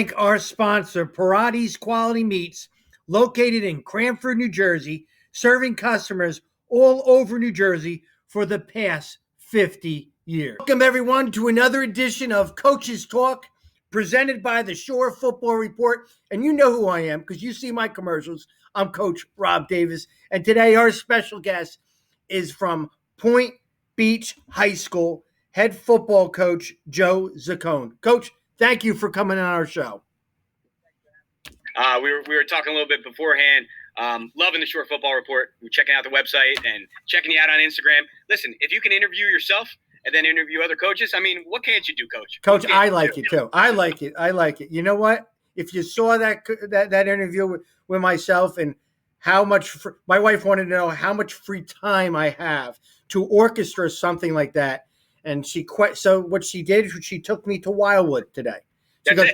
thank our sponsor, Parati's Quality Meats, located in Cranford, New Jersey, serving customers all over New Jersey for the past 50 years. Welcome, everyone, to another edition of Coach's Talk, presented by the Shore Football Report. And you know who I am because you see my commercials. I'm Coach Rob Davis. And today our special guest is from Point Beach High School, head football coach Joe Zaccone. Coach, thank you for coming on our show. We were talking a little bit beforehand. Loving the Short Football Report. We're checking out the website and checking you out on Instagram. Listen, if you can interview yourself and then interview other coaches, I mean, what can't you do, Coach? Coach, I like it too. I like it. You know what? If you saw that interview with myself and how much my wife wanted to know how much free time I have to orchestra something like that, and so what she did, she took me to Wildwood today. She goes,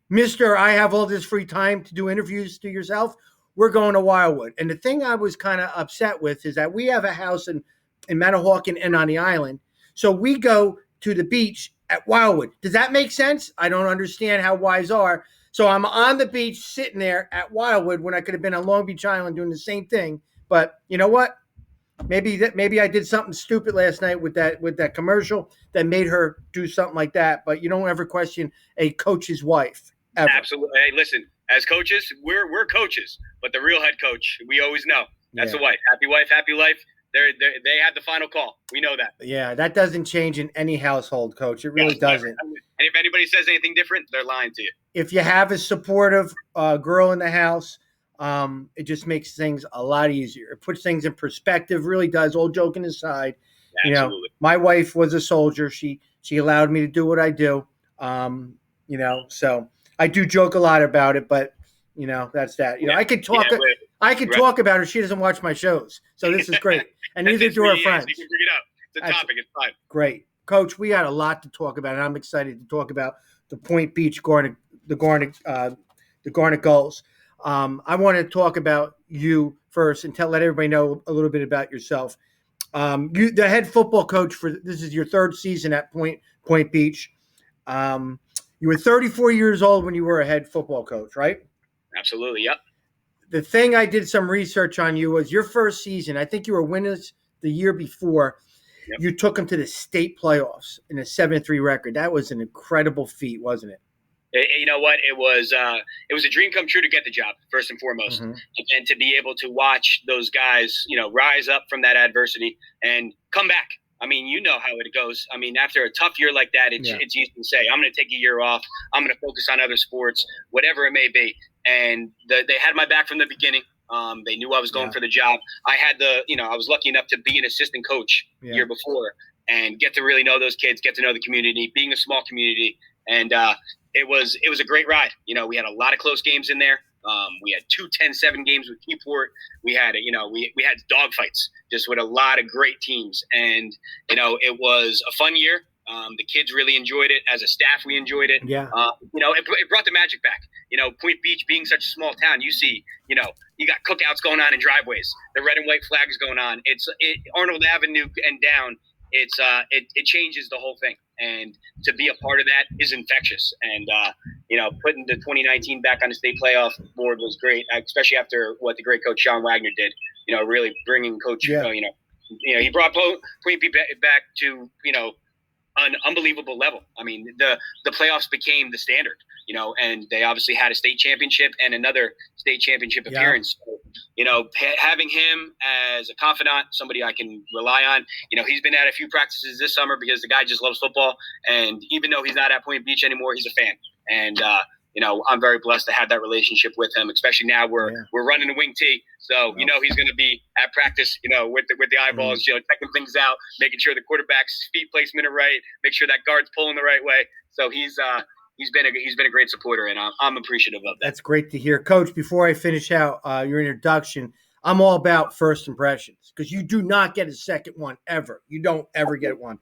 Mister, I have all this free time to do interviews to yourself. We're going to Wildwood. And the thing I was kind of upset with is that we have a house in Manahawkin and on the island. So we go to the beach at Wildwood. Does that make sense? I don't understand how wives are. So I'm on the beach sitting there at Wildwood when I could have been on Long Beach Island doing the same thing. But you know what? Maybe I did something stupid last night with that commercial that made her do something like that. But you don't ever question a coach's wife, ever. Absolutely. Hey, listen, as coaches, we're coaches, but the real head coach, we always know. That's the wife, happy life. They had the final call. We know that. Yeah, that doesn't change in any household, Coach. It really doesn't. And if anybody says anything different, they're lying to you. If you have a supportive girl in the house, it just makes things a lot easier. It puts things in perspective, really does. All joking aside, Absolutely. My wife was a soldier. She allowed me to do what I do. So I do joke a lot about it, but that's that. I could talk. I could talk about her. She doesn't watch my shows, so this is great. And neither do her friends. You can bring it up. It's a topic. It's fine. Great, Coach. We got a lot to talk about, and I'm excited to talk about the Point Beach the Garnet Gulls. I want to talk about you first and let everybody know a little bit about yourself. You, the head football coach this is your third season at Point Beach. You were 34 years old when you were a head football coach, right? Absolutely. Yep. The thing I did some research on you was your first season. I think you were winners the year before. Yep. You took them to the state playoffs in a 7-3 record. That was an incredible feat, wasn't it? You know what? It was a dream come true to get the job, first and foremost, and to be able to watch those guys, rise up from that adversity and come back. I mean, you know how it goes. I mean, after a tough year like that, it's easy to say, I'm going to take a year off. I'm going to focus on other sports, whatever it may be. And they had my back from the beginning. They knew I was going for the job. I had I was lucky enough to be an assistant coach year before and get to really know those kids, get to know the community, being a small community. And it was a great ride. We had a lot of close games in there. We had 2 10-7 games with Keyport. We had we had dogfights just with a lot of great teams, and it was a fun year. The kids really enjoyed it. As a staff, we enjoyed it. Yeah. It brought the magic back. Point Beach being such a small town, you see, you got cookouts going on in driveways. The red and white flags going on. It's Arnold Avenue and down. It changes the whole thing, and to be a part of that is infectious. And putting the 2019 back on the state playoff board was great, especially after what the great coach Sean Wagner did. Really bringing Coach. He brought Point Beach back to an unbelievable level. I mean, the playoffs became the standard. And they obviously had a state championship and another state championship appearance. So, having him as a confidant, somebody I can rely on. He's been at a few practices this summer because the guy just loves football. And even though he's not at Point Beach anymore, he's a fan. And, I'm very blessed to have that relationship with him, especially now we're running a wing tee. So, he's going to be at practice, with the eyeballs, checking things out, making sure the quarterback's feet placement are right, make sure that guard's pulling the right way. So he's been a great supporter, and I'm appreciative of that. That's great to hear. Coach, before I finish out your introduction, I'm all about first impressions because you do not get a second one ever. You don't ever get one.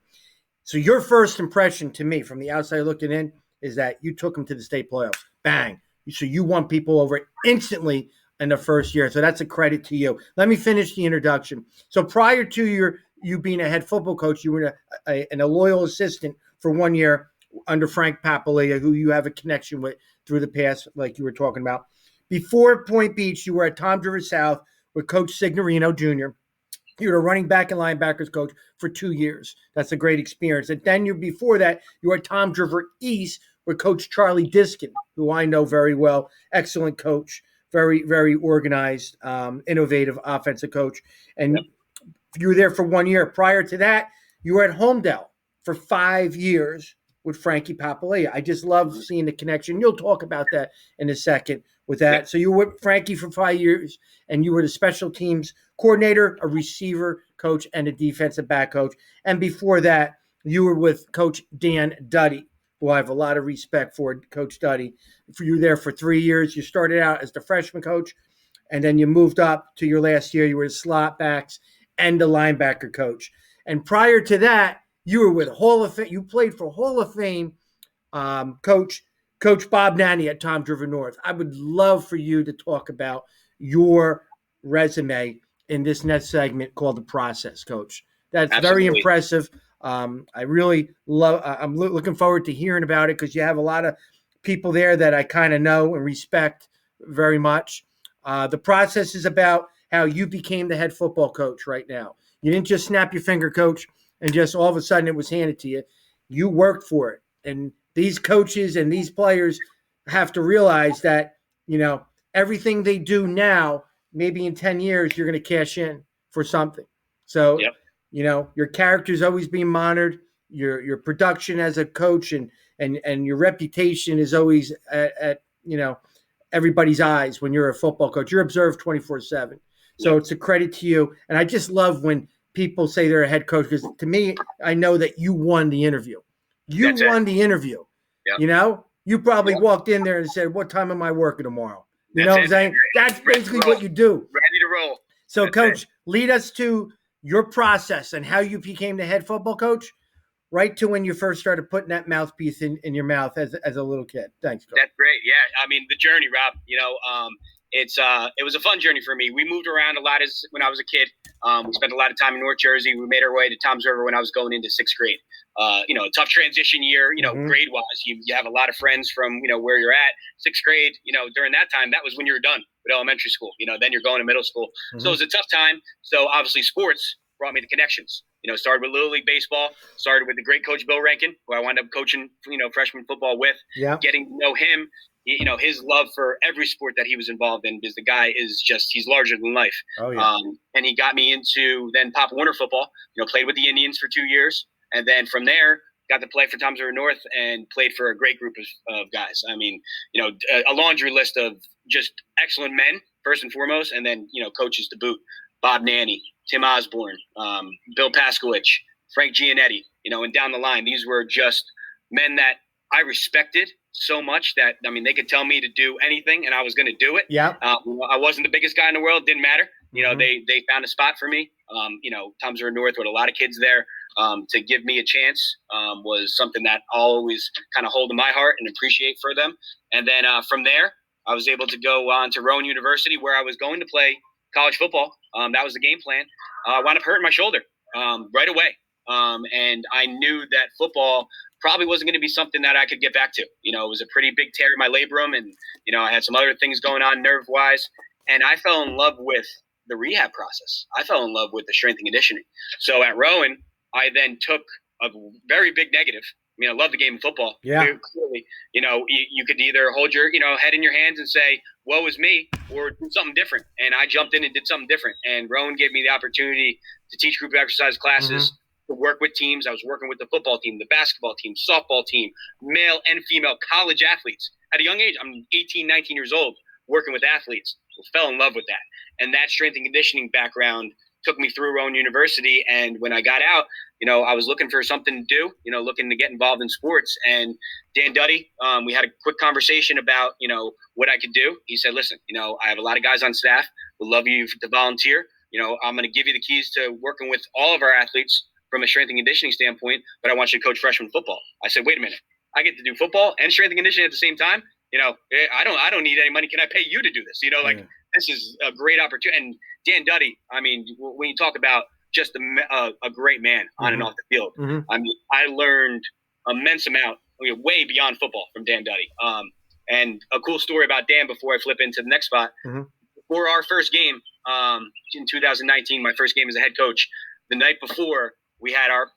So your first impression to me from the outside looking in is that you took them to the state playoffs. Bang. So you won people over instantly in the first year. So that's a credit to you. Let me finish the introduction. So prior to you being a head football coach, you were a loyal assistant for 1 year under Frank Papalea, who you have a connection with through the past, like you were talking about. Before Point Beach, you were at Tom River South with Coach Signorino Jr. You were a running back and linebackers coach for 2 years. That's a great experience. And then before that, you were at Tom River East with Coach Charlie Diskin, who I know very well. Excellent coach, very, very organized, innovative offensive coach. And Yep. you were there for 1 year. Prior to that, you were at Homedale for 5 years with Frankie Papalea. I just love seeing the connection. You'll talk about that in a second with that. Yep. So you were with Frankie for 5 years, and you were the special teams coordinator, a receiver coach, and a defensive back coach. And before that, you were with Coach Dan Duddy, who I have a lot of respect for, Coach Duddy. You were there for 3 years. You started out as the freshman coach, and then you moved up to your last year. You were the slot backs and the linebacker coach. And prior to that, you were with Hall of Fame. You played for Hall of Fame Coach Bob Nanny at Tom River North. I would love for you to talk about your resume in this next segment called The Process, Coach. That's Absolutely. very impressive. I really love. I'm looking forward to hearing about it because you have a lot of people there that I kind of know and respect very much. The process is about how you became the head football coach right now. You didn't just snap your finger, Coach, and just all of a sudden it was handed to you. You worked for it. And these coaches and these players have to realize that, everything they do now, maybe in 10 years, you're going to cash in for something. So, Yep. Your character is always being monitored. Your production as a coach and your reputation is always at everybody's eyes when you're a football coach. You're observed 24/7. So It's a credit to you. And I just love when people say they're a head coach because to me, I know that you won the interview. You won the interview. Yep. You probably walked in there and said, "What time am I working tomorrow?" You That's know what I'm it. saying? That's basically what you do. Ready to roll. So, That's Coach, it. lead us to your process and how you became the head football coach, right to when you first started putting that mouthpiece in your mouth as a little kid. Thanks, Coach. That's great. Yeah, I mean the journey, Rob. It was a fun journey for me. We moved around a lot when I was a kid. We spent a lot of time in North Jersey. We made our way to Toms River when I was going into 6th grade. A tough transition year, grade wise. You have a lot of friends from, where you're at. 6th grade, during that time, that was when you were done with elementary school. Then you're going to middle school. So it was a tough time. So obviously sports brought me the connections. Started with Little League Baseball, started with the great coach Bill Rankin, who I wound up coaching, freshman football with, getting to know him. His love for every sport that he was involved in, because the guy is he's larger than life. Oh, yeah. And he got me into then Pop Warner football, played with the Indians for 2 years. And then from there, got to play for Toms River North and played for a great group of guys. I mean, a laundry list of just excellent men, first and foremost, and then, coaches to boot. Bob Nanny, Tim Osborne, Bill Paskowich, Frank Gianetti, and down the line. These were just men that I respected so much that, they could tell me to do anything and I was going to do it. Yeah. I wasn't the biggest guy in the world. Didn't matter. They found a spot for me. Toms River North with a lot of kids there. To give me a chance was something that I'll always kind of hold in my heart and appreciate for them. And then from there, I was able to go on to Rowan University, where I was going to play college football. That was the game plan. I wound up hurting my shoulder right away. And I knew that football probably wasn't going to be something that I could get back to. It was a pretty big tear in my labrum, and, I had some other things going on nerve-wise. And I fell in love with the rehab process. I fell in love with the strength and conditioning. So at Rowan, I then took a very big negative. I love the game of football. Yeah. Clearly, you could either hold your, head in your hands and say, woe is me, or do something different. And I jumped in and did something different. And Rowan gave me the opportunity to teach group exercise classes, to work with teams. I was working with the football team, the basketball team, softball team, male and female college athletes. At a young age, I'm 18, 19 years old, working with athletes. So fell in love with that. And that strength and conditioning background took me through Rowan University. And when I got out, I was looking for something to do, looking to get involved in sports. And Dan Duddy, we had a quick conversation about, what I could do. He said, listen, I have a lot of guys on staff. Would love you to volunteer. I'm going to give you the keys to working with all of our athletes from a strength and conditioning standpoint, but I want you to coach freshman football. I said, wait a minute. I get to do football and strength and conditioning at the same time. I don't need any money. Can I pay you to do this? This is a great opportunity. And Dan Duddy, when you talk about just a great man on and off the field, I learned immense amount way beyond football from Dan Duddy. And a cool story about Dan before I flip into the next spot. Mm-hmm. For our first game in 2019, my first game as a head coach, the night before we had our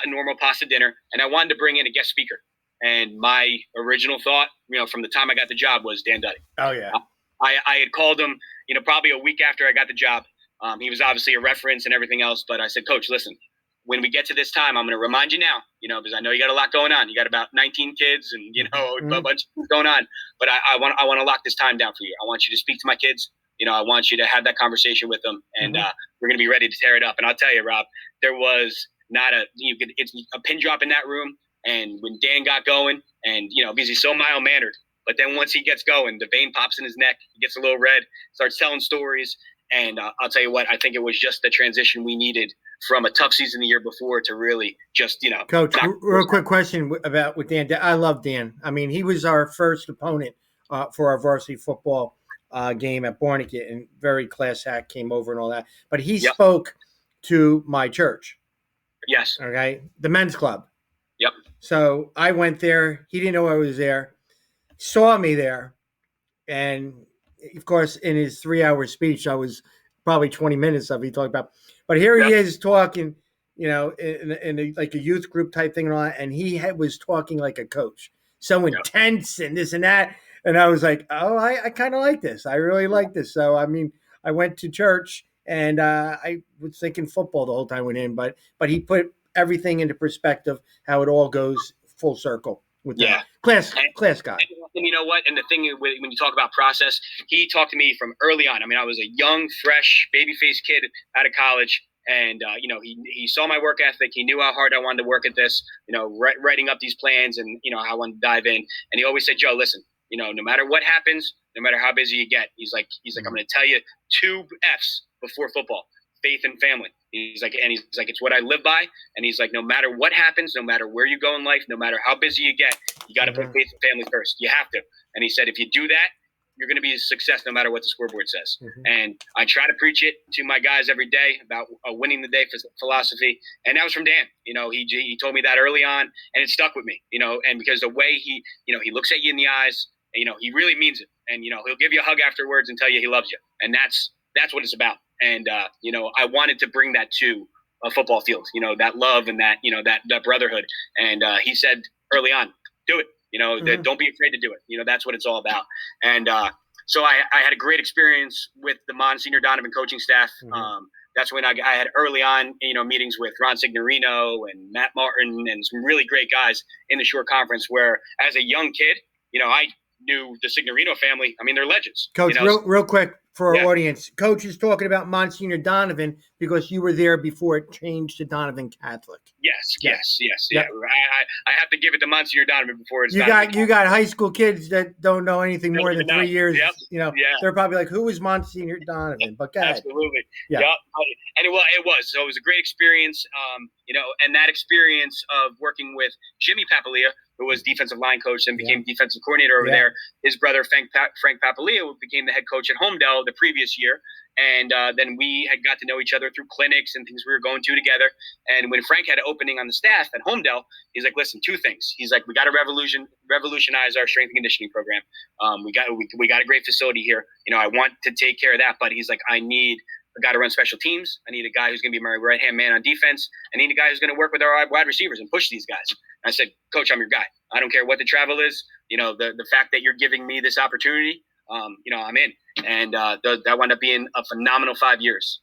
normal pasta dinner, and I wanted to bring in a guest speaker. And my original thought, from the time I got the job, was Dan Duddy. Oh yeah. I had called him, probably a week after I got the job. He was obviously a reference and everything else, but I said, Coach, listen, when we get to this time, I'm going to remind you now, because I know you got a lot going on. You got about 19 kids and, a bunch of things going on. But I want to lock this time down for you. I want you to speak to my kids. I want you to have that conversation with them, and we're going to be ready to tear it up. And I'll tell you, Rob, there was not it's a pin drop in that room. And when Dan got going, and, because he's so mild-mannered, but then once he gets going, the vein pops in his neck, he gets a little red, starts telling stories. And I'll tell you what, I think it was just the transition we needed from a tough season the year before to really just, Coach, real quick question with Dan. I love Dan. I mean, he was our first opponent for our varsity football game at Barnegat, and very class act, came over and all that. But he spoke to my church. Yes. Okay. The men's club. Yep. So I went there. He didn't know I was there. Saw me there. And of course, in his 3-hour speech, I was probably 20 minutes of it he talked about. But here he is talking, in like a youth group type thing and all that. And he was talking like a coach, so intense and this and that. And I was like, oh, I kind of like this. I really like this. So, I mean, I went to church and I was thinking football the whole time with him. But he put everything into perspective, how it all goes full circle with that. Class guy. And you know what? And the thing, when you talk about process, he talked to me from early on. I mean, I was a young, fresh, baby-faced kid out of college. And, he saw my work ethic. He knew how hard I wanted to work at this, writing up these plans and, how I wanted to dive in. And he always said, Joe, listen, no matter what happens, no matter how busy you get, he's like, I'm going to tell you 2 F's before football: faith and family. He's like, it's what I live by. And he's like, no matter what happens, no matter where you go in life, no matter how busy you get, you got to put faith and family first. You have to. And he said, if you do that, you're going to be a success no matter what the scoreboard says. And I try to preach it to my guys every day about a winning the day philosophy. And that was from Dan. He told me that early on, and it stuck with me, and because the way he looks at you in the eyes, he really means it. And, he'll give you a hug afterwards and tell you he loves you. And that's what it's about. And, I wanted to bring that to a football field, that love and that, that brotherhood. And he said early on, do it. Don't be afraid to do it. That's what it's all about. And so I had a great experience with the Monsignor Donovan coaching staff. That's when I had early on, meetings with Ron Signorino and Matt Martin and some really great guys in the Shore Conference, where as a young kid, I knew the Signorino family. I mean, they're legends. Coach, real quick for our audience. Coach is talking about Monsignor Donovan because you were there before it changed to Donovan Catholic. Yes. Yeah. I have to give it to Monsignor Donovan before it's you got high school kids that don't know anything more than 3 years. Yep. They're probably like, who is Monsignor Donovan? But go ahead. Absolutely. Yeah. Yep. And it was. So it was a great experience, and that experience of working with Jimmy Papalia, who was defensive line coach and became defensive coordinator over there. His brother, Frank Papalia, became the head coach at Homedale the previous year. And then we had got to know each other through clinics and things we were going to together. And when Frank had an opening on the staff at Homedale, he's like, listen, 2 things. He's like, we got to revolutionize our strength and conditioning program. We got a great facility here. I want to take care of that. But he's like, I need a guy to run special teams. I need a guy who's going to be my right-hand man on defense. I need a guy who's going to work with our wide receivers and push these guys. And I said, Coach, I'm your guy. I don't care what the travel is. The fact that you're giving me this opportunity, I'm in. And that wound up being a phenomenal 5 years.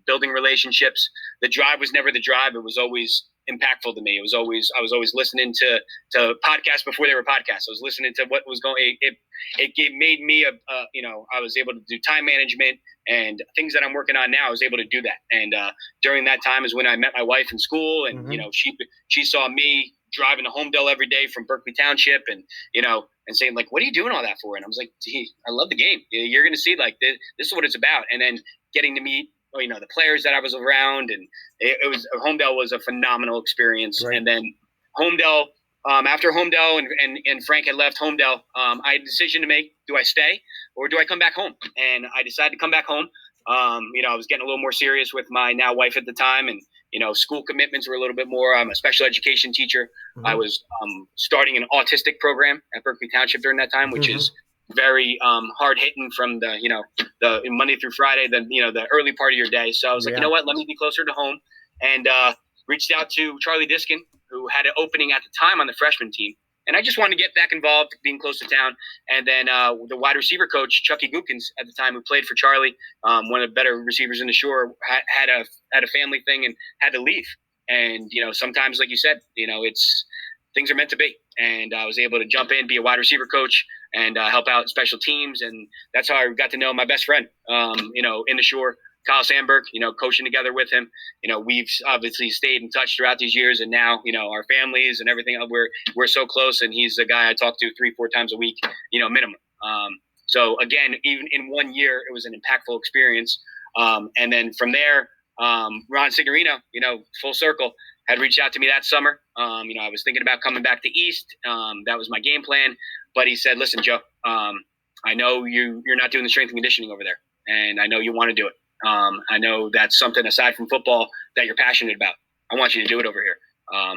Building relationships. The drive was never the drive. It was always impactful to me. I was always listening to podcasts before they were podcasts. I was listening to what was going. It made me I was able to do time management and things that I'm working on now. I was able to do that. And during that time is when I met my wife in school, and she saw me driving to Homedale every day from Berkeley Township, and and saying like, what are you doing all that for? And I was like, gee, I love the game. You're going to see like this is what it's about. And then getting to meet, the players that I was around, and Homedale was a phenomenal experience. Right. And then Homedale, after Homedale and Frank had left Homedale, I had a decision to make. Do I stay or do I come back home? And I decided to come back home. I was getting a little more serious with my now wife at the time, and school commitments were a little bit more. I'm a special education teacher. Mm-hmm. I was starting an autistic program at Berkeley Township during that time, which Mm-hmm. is very hard hitting from the Monday through Friday, the early part of your day. So I was like, you know what, let me be closer to home, and reached out to Charlie Diskin, who had an opening at the time on the freshman team. And I just wanted to get back involved, being close to town. And then the wide receiver coach, Chucky Gookins, at the time, who played for Charlie, one of the better receivers in the Shore, had a family thing and had to leave. And sometimes, like you said, it's things are meant to be. And I was able to jump in, be a wide receiver coach, and help out special teams. And that's how I got to know my best friend, in the Shore, Kyle Sandberg, coaching together with him. We've obviously stayed in touch throughout these years, and now, our families and everything, we're so close, and he's the guy I talk to 3-4 times a week, minimum. So again, even in 1 year, it was an impactful experience. And then from there, Ron Signorino, full circle, had reached out to me that summer. I was thinking about coming back to East. That was my game plan. But he said, listen, Joe, I know you're not doing the strength and conditioning over there, and I know you want to do it. I know that's something aside from football that you're passionate about. I want you to do it over here.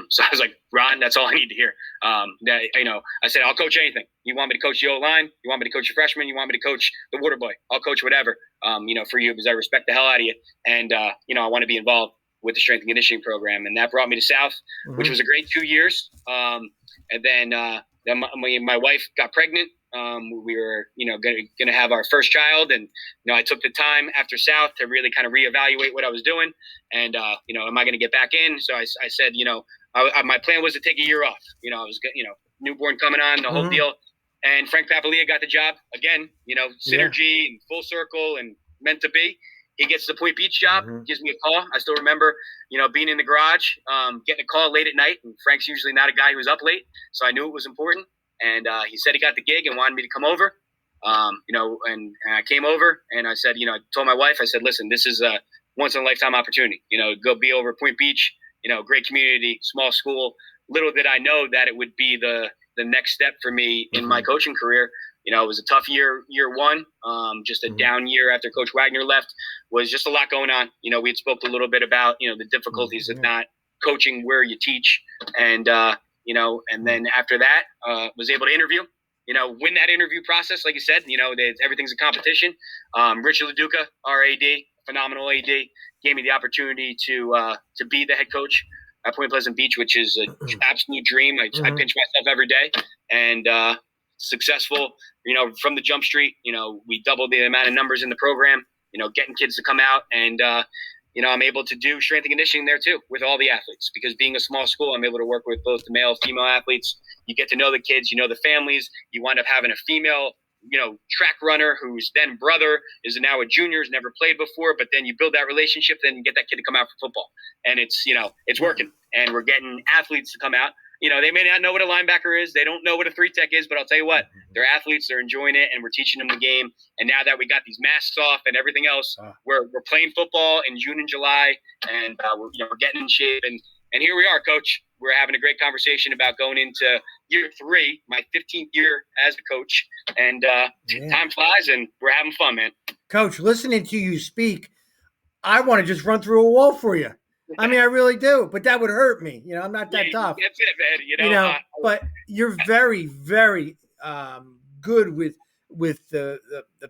So I was like, Ron, that's all I need to hear. I said, I'll coach anything. You want me to coach the O-line? You want me to coach your freshman? You want me to coach the water boy? I'll coach whatever, for you, because I respect the hell out of you. And, I want to be involved with the strength and conditioning program. And that brought me to South, Mm-hmm. which was a great 2 years. And then my wife got pregnant. We were, going to have our first child, and I took the time after South to really kind of reevaluate what I was doing, and am I going to get back in? So I said, my plan was to take a year off. I was, newborn coming on, the whole Mm-hmm. deal, and Frank Papalia got the job again. Synergy and full circle and meant to be. He gets the Point Beach job, Mm-hmm. gives me a call. I still remember, being in the garage, getting a call late at night, and Frank's usually not a guy who's up late, so I knew it was important. And he said he got the gig and wanted me to come over, and I came over, and I said, I told my wife, I said, listen, this is a once-in-a-lifetime opportunity, go be over Point Beach, great community, small school. Little did I know that it would be the next step for me in my coaching career. It was a tough year one, just a down year after Coach Wagner left. Was just a lot going on. We had spoke a little bit about, the difficulties of not coaching where you teach, and and then after that, was able to interview, win that interview process. Like you said, everything's a competition. Rich LaDuca, our AD, phenomenal AD, gave me the opportunity to be the head coach at Point Pleasant Beach, which is an absolute dream. I pinch myself every day, and successful, from the jump street. We doubled the amount of numbers in the program, getting kids to come out, and I'm able to do strength and conditioning there too with all the athletes, because being a small school, I'm able to work with both the male, female athletes. You get to know the kids, the families. You wind up having a female, track runner whose then brother is now a junior, has never played before, but then you build that relationship, then you get that kid to come out for football, and it's working, and we're getting athletes to come out. They may not know what a linebacker is. They don't know what a 3-tech is, but I'll tell you what, they're athletes. They're enjoying it, and we're teaching them the game. And now that we got these masks off and everything else, we're playing football in June and July, and we're getting in shape. And here we are, Coach. We're having a great conversation about going into year 3, my 15th year as a coach, and time flies, and we're having fun, man. Coach, listening to you speak, I want to just run through a wall for you. I mean, I really do, but that would hurt me. I'm not that tough. That's it, man. But you're very, very good with the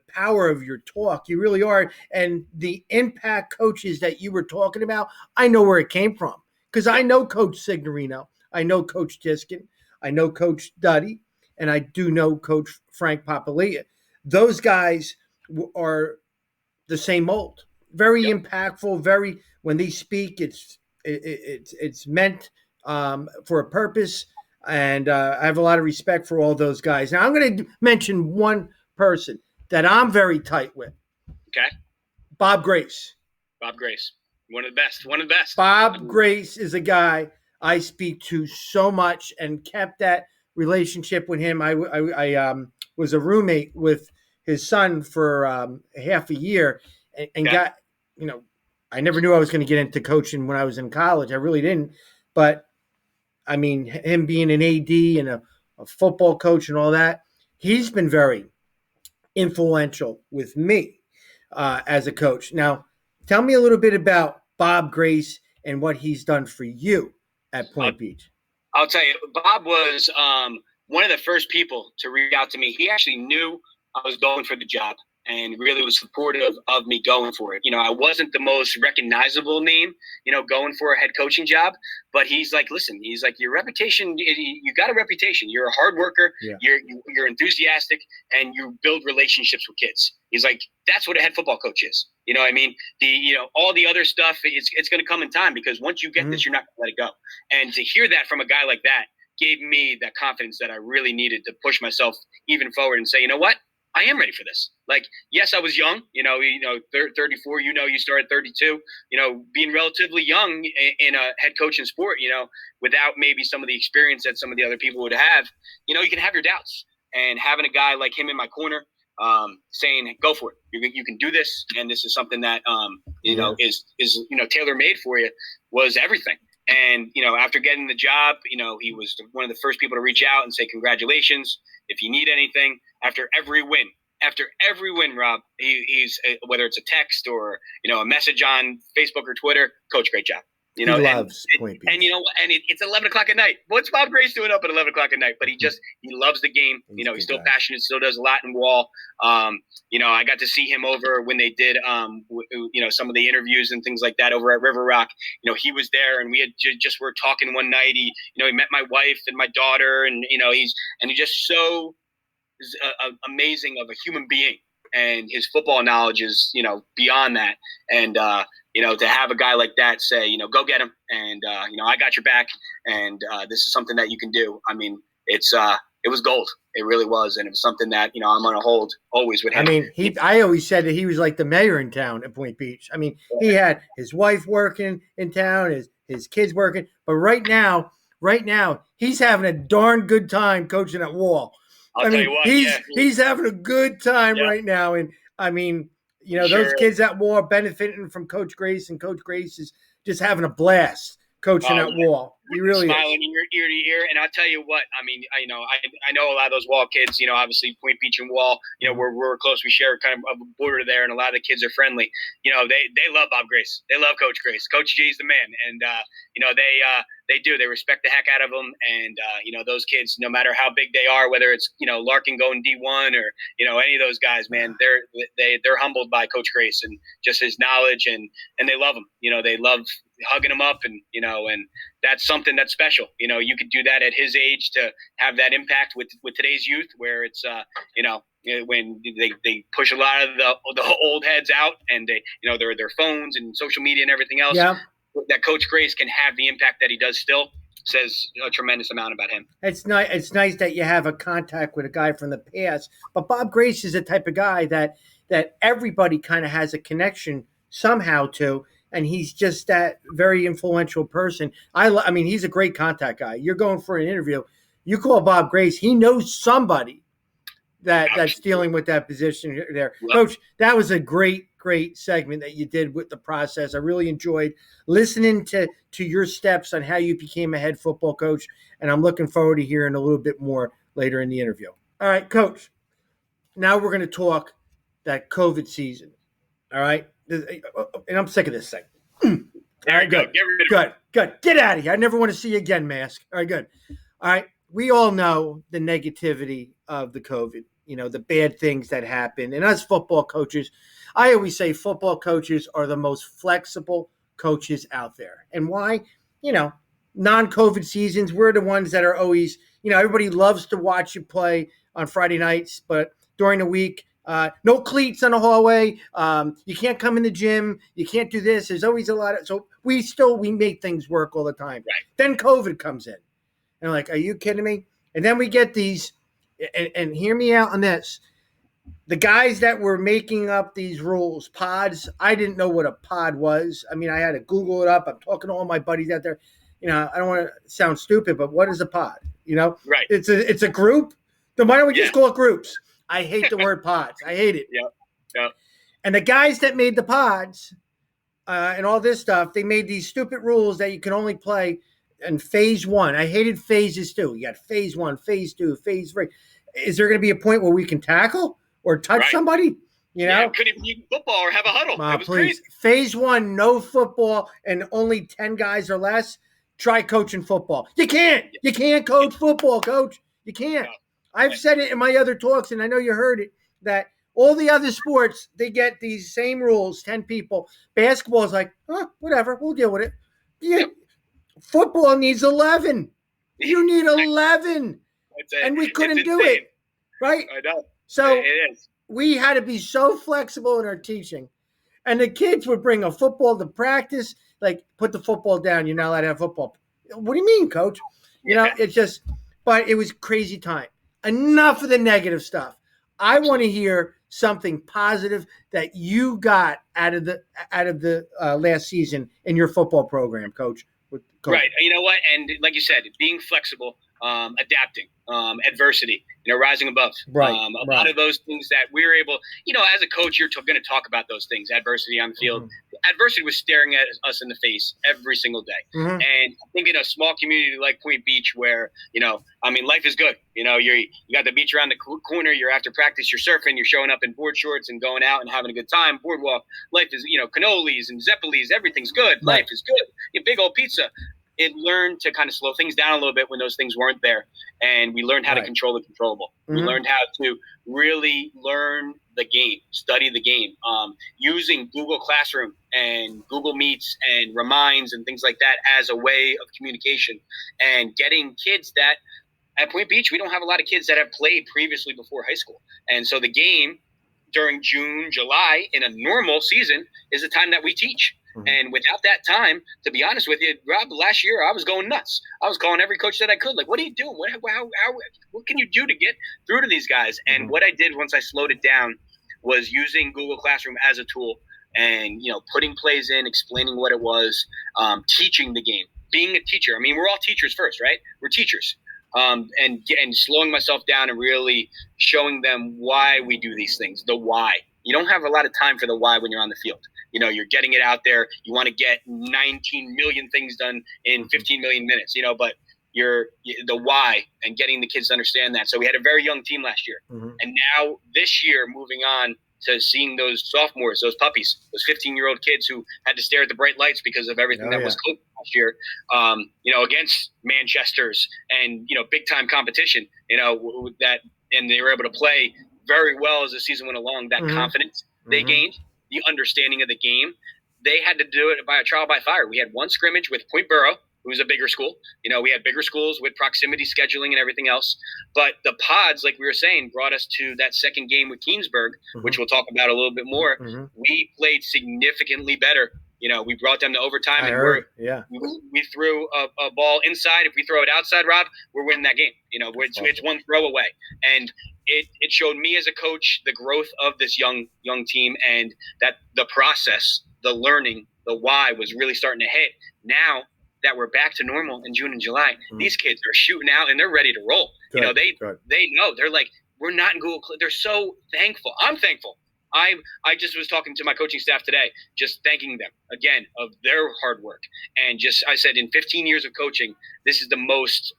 power of your talk. You really are, and the impact coaches that you were talking about, I know where it came from, because I know Coach Signorino, I know Coach Diskin, I know Coach Duddy, and I do know Coach Frank Papalia. Those guys are the same mold. Very impactful. Very, when they speak, it's meant for a purpose, and I have a lot of respect for all those guys. Now I'm going to mention one person that I'm very tight with. Okay. Bob Grace. Bob Grace, one of the best. One of the best. Bob Grace is a guy I speak to so much, and kept that relationship with him. I was a roommate with his son for half a year, and got, I never knew I was going to get into coaching when I was in college. I really didn't. But, I mean, him being an AD and a football coach and all that, he's been very influential with me as a coach. Now, tell me a little bit about Bob Grace and what he's done for you at I'll, Point Beach. I'll tell you, Bob was one of the first people to reach out to me. He actually knew I was going for the job and really was supportive of me going for it. I wasn't the most recognizable name, going for a head coaching job, but he's like, listen, he's like, your reputation, you got a reputation. You're a hard worker. Yeah. You're enthusiastic, and you build relationships with kids. He's like, that's what a head football coach is. You know what I mean? All the other stuff, it's going to come in time, because once you get this, you're not going to let it go. And to hear that from a guy like that gave me that confidence that I really needed to push myself even forward and say, you know what? I am ready for this. Like, yes, I was young, 34, you started 32, being relatively young in a head coaching sport, without maybe some of the experience that some of the other people would have, you can have your doubts. And having a guy like him in my corner, saying, go for it. You can do this. And this is something that, is tailor-made for you, was everything. And, after getting the job, he was one of the first people to reach out and say, congratulations. If you need anything, after every win, Rob, he's whether it's a text or, a message on Facebook or Twitter, Coach, great job. He loves Point Beach. And it's 11 o'clock at night. What's Bob Grace doing up at 11 o'clock at night? But he loves the game. He's still passionate, still does a lot in Wall. I got to see him over when they did, some of the interviews and things like that over at River Rock. He was there, and we had just were talking one night. He met my wife and my daughter, and he's just so amazing of a human being, and his football knowledge is beyond that. And to have a guy like that say, go get him, and I got your back, and this is something that you can do. I mean, it was gold. It really was, and it was something that I'm gonna hold always with him. I mean, I always said that he was like the mayor in town at Point Beach. I mean, he had his wife working in town, his kids working, but right now, he's having a darn good time coaching at Wall. I'll tell you what, he's having a good time right now, and I mean, those kids at Wall are benefiting from Coach Grace, and Coach Grace is just having a blast coaching at Wall. He really smiling in your ear to ear. And I'll tell you what, I mean, I know a lot of those Wall kids, obviously Point Beach and Wall, we're close. We share kind of a border there, and a lot of the kids are friendly. They love Bob Grace. They love Coach Grace. Coach G's the man. And, they do. They respect the heck out of him. And, those kids, no matter how big they are, whether it's, Larkin going D1 or, any of those guys, man, they're humbled by Coach Grace and just his knowledge, and they love him. They love hugging him up, and, and that's something that's special. You could do that at his age to have that impact with today's youth, where it's, when they push a lot of the old heads out, and they, their phones and social media and everything else. Yeah. That Coach Grace can have the impact that he does still says a tremendous amount about him. It's nice that you have a contact with a guy from the past, but Bob Grace is the type of guy that everybody kind of has a connection somehow to, and he's just that very influential person. I mean, he's a great contact guy. You're going for an interview, you call Bob Grace, he knows somebody that's dealing with that position there. Yep. Coach, that was a great segment that you did with the process. I really enjoyed listening to your steps on how you became a head football coach, and I'm looking forward to hearing a little bit more later in the interview. All right, Coach, now we're going to talk that COVID season. All right? And I'm sick of this thing. All right, good. Get out of here. I never want to see you again, Mask. All right, good. All right. We all know the negativity of the COVID, the bad things that happen. And as football coaches, I always say football coaches are the most flexible coaches out there. And why? Non-COVID seasons, we're the ones that are always, everybody loves to watch you play on Friday nights, but during the week, no cleats on the hallway. You can't come in the gym. You can't do this. There's always a lot of, so we make things work all the time. Right. Then COVID comes in. And like, are you kidding me? And then we get these, and hear me out on this. The guys that were making up these rules, pods, I didn't know what a pod was. I mean, I had to Google it up. I'm talking to all my buddies out there. I don't want to sound stupid, but what is a pod? Right. It's a group. Then why don't we just call it groups? I hate the word pods. I hate it. Yep. And the guys that made the pods and all this stuff, they made these stupid rules that you can only play in phase one. I hated phases too. You got phase 1, phase 2, phase 3. Is there going to be a point where we can tackle or touch somebody? You know, couldn't even eat football or have a huddle. It was please. crazy. Phase 1, no football and only 10 guys or less. Try coaching football. You can't. You can't coach football, coach. You can't. No. I've said it in my other talks, and I know you heard it, that all the other sports, they get these same rules, 10 people. Basketball is like, whatever, we'll deal with it. Yeah. Football needs 11. You need 11. And we couldn't do it. Right? I know. So it is. We had to be so flexible in our teaching. And the kids would bring a football to practice, like, put the football down. You're not allowed to have football. What do you mean, coach? You know, it's just, but it was crazy time. Enough of the negative stuff. I want to hear something positive that you got out of the last season in your football program, coach. Right. You know what? And like you said, being flexible, adapting, adversity, rising above. Right. A lot of those things that we're able, as a coach, you're going to talk about those things, adversity on the field. Mm-hmm. Adversity was staring at us in the face every single day. Mm-hmm. And I think in a small community like Point Beach where, life is good. You got the beach around the corner. You're after practice, you're surfing, you're showing up in board shorts and going out and having a good time. Boardwalk. Life is, cannolis and zeppelis. Everything's good. Right. Life is good. Big old pizza. It learned to kind of slow things down a little bit when those things weren't there. And we learned how to control the controllable. Mm-hmm. We learned how to really learn the game, study the game, using Google Classroom and Google Meets and Reminds and things like that as a way of communication and getting kids that at Point Beach, we don't have a lot of kids that have played previously before high school. And so the game during June, July in a normal season is the time that we teach. Mm-hmm. And without that time, to be honest with you, Rob, last year I was going nuts. I was calling every coach that I could. Like, what are you doing? What can you do to get through to these guys? And mm-hmm. what I did once I slowed it down was using Google Classroom as a tool and, putting plays in, explaining what it was, teaching the game, being a teacher. I mean, we're all teachers first, right? We're teachers. And slowing myself down and really showing them why we do these things, the why. You don't have a lot of time for the why when you're on the field. You're getting it out there. You want to get 19 million things done in 15 million minutes, but the why and getting the kids to understand that. So we had a very young team last year. Mm-hmm. And now this year, moving on to seeing those sophomores, those puppies, those 15-year-old kids who had to stare at the bright lights because of everything was COVID last year, against Manchester's and, big-time competition, that, and they were able to play very well as the season went along. That mm-hmm. confidence they mm-hmm. gained, the understanding of the game. They had to do it by a trial by fire. We had one scrimmage with Point Borough, who's a bigger school. We had bigger schools with proximity scheduling and everything else. But the pods, like we were saying, brought us to that second game with Keensburg, mm-hmm. which we'll talk about a little bit more. Mm-hmm. We played significantly better. We brought them to overtime. We threw a ball inside. If we throw it outside, Rob, we're winning that game. It's one throw away. And it showed me as a coach the growth of this young team and that the process, the learning, the why was really starting to hit. Now that we're back to normal in June and July, mm-hmm. these kids are shooting out and they're ready to roll. Good, they know. They're like, we're not in Google. They're so thankful. I'm thankful. I just was talking to my coaching staff today, just thanking them again of their hard work. And I said, in 15 years of coaching, this is the most,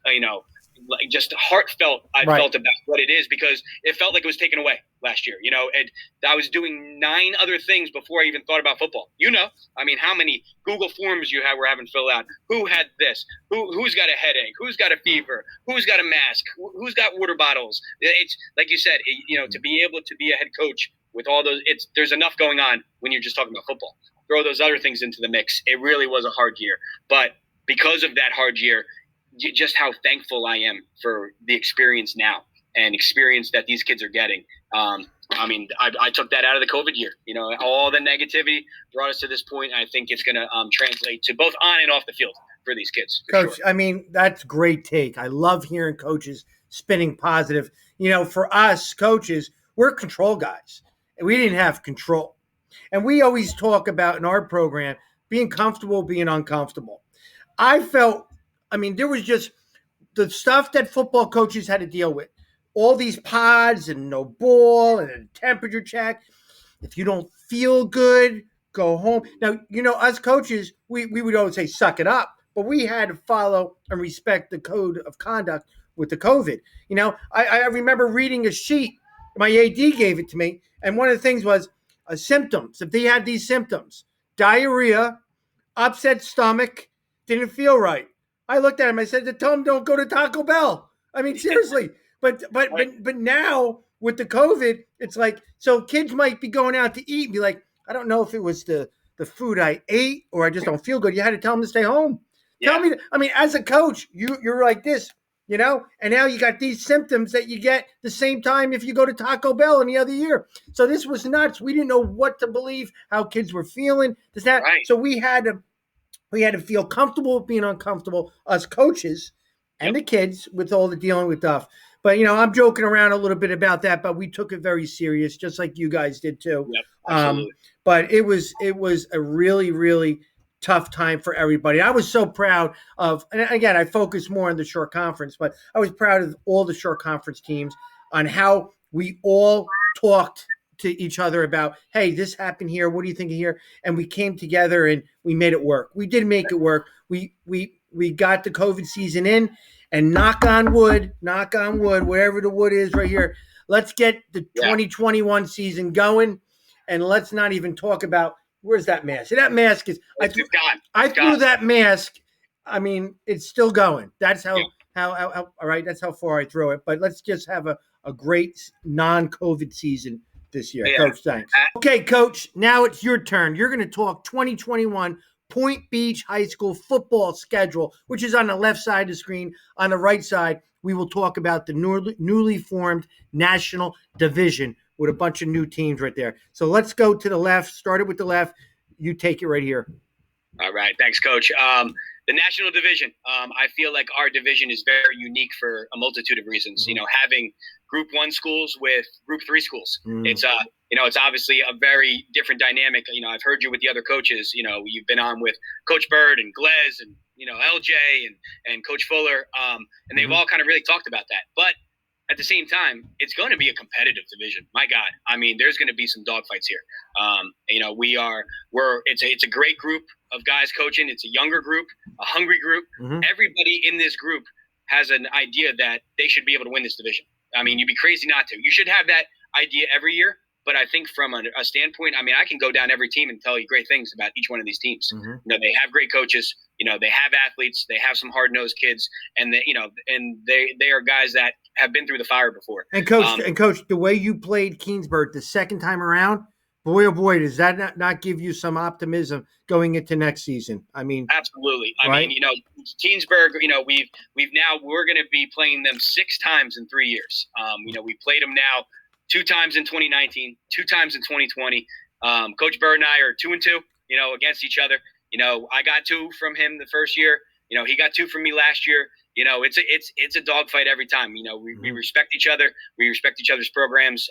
just heartfelt I felt about what it is, because it felt like it was taken away last year. And I was doing 9 other things before I even thought about football. How many Google forms you were having filled out? Who had this? Who's got a headache? Who's got a fever? Who's got a mask? Who's got water bottles? It's like you said, to be able to be a head coach with all those, there's enough going on when you're just talking about football. Throw those other things into the mix. It really was a hard year, but because of that hard year, just how thankful I am for the experience now and experience that these kids are getting. I took that out of the COVID year. All the negativity brought us to this point. And I think it's going to translate to both on and off the field for these kids. Coach, sure. That's great take. I love hearing coaches spinning positive. For us coaches, we're control guys. And we didn't have control. And we always talk about in our program being comfortable, being uncomfortable. I felt, there was just the stuff that football coaches had to deal with. All these pods and no ball and a temperature check. If you don't feel good, go home. Now, us coaches, we would always say, suck it up. But we had to follow and respect the code of conduct with the COVID. I remember reading a sheet My AD gave it to me, and one of the things was symptoms. If they had these symptoms, diarrhea, upset stomach, didn't feel right. I looked at him. I said, "Tell him don't go to Taco Bell." I mean, seriously. But now with the COVID, it's like so kids might be going out to eat and be like, "I don't know if it was the food I ate or I just don't feel good." You had to tell them to stay home. Yeah. Tell me. I mean, as a coach, you're like this. And now you got these symptoms that you get the same time if you go to Taco Bell any other year. So this was nuts. We didn't know what to believe, how kids were feeling. Right. So we had to feel comfortable with being uncomfortable, us coaches and the kids with all the dealing with stuff. But I'm joking around a little bit about that, but we took it very serious, just like you guys did too. Yep, absolutely. But it was a really, really tough time for everybody. I was so proud of, and again, I focus more on the short conference, but I was proud of all the short conference teams on how we all talked to each other about, hey, this happened here. What do you think of here? And we came together and we made it work. We did make it work. We got the COVID season in, and knock on wood, wherever the wood is right here. Let's get the 2021 season going, and let's not even talk about where's that mask. That mask is. It's gone. I threw that mask. I mean, it's still going. That's how all right. That's how far I throw it. But let's just have a great non-COVID season this year. Coach, thanks. Okay, Coach, now it's your turn. You're going to talk 2021 Point Beach High School football schedule, which is on the left side of the screen. On the right side, we will talk about the newly formed National Division with a bunch of new teams right there. So let's go to the left. Started with the left. You take it right here. All right. Thanks, Coach. The National Division, I feel like our division is very unique for a multitude of reasons. Mm-hmm. Having Group 1 schools with Group 3 schools. Mm-hmm. It's obviously a very different dynamic. I've heard you with the other coaches. You've been on with Coach Bird and Glez and, LJ and Coach Fuller. And they've all kind of really talked about that. But at the same time, it's going to be a competitive division. My God. I mean, there's going to be some dogfights here. It's a great group of guys coaching. It's a younger group, a hungry group. Mm-hmm. Everybody in this group has an idea that they should be able to win this division. I mean, you'd be crazy not to. You should have that idea every year. But I think from a standpoint, I mean, I can go down every team and tell you great things about each one of these teams. Mm-hmm. They have great coaches. They have athletes. They have some hard-nosed kids, and they are guys that have been through the fire before. And coach, the way you played Keensburg the second time around, boy oh boy, does that not give you some optimism going into next season? I mean, absolutely. I mean, Keensburg, we're going to be playing them 6 times in 3 years. We played them now 2 times in 2019, 2 times in 2020. Coach Bird and I are 2-2, against each other. I got 2 from him the first year. He got 2 from me last year. It's a dogfight every time. We respect each other. We respect each other's programs.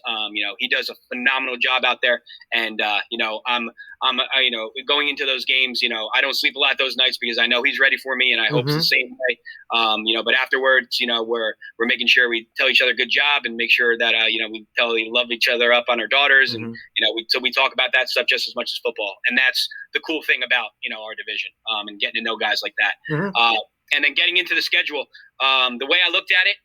He does a phenomenal job out there. And, I'm going into those games, I don't sleep a lot those nights because I know he's ready for me and I hope it's the same way. But afterwards, we're making sure we tell each other good job and make sure that, we love each other up on our daughters. And, so we talk about that stuff just as much as football. And that's the cool thing about, our division and getting to know guys like that. And then getting into the schedule, the way I looked at it,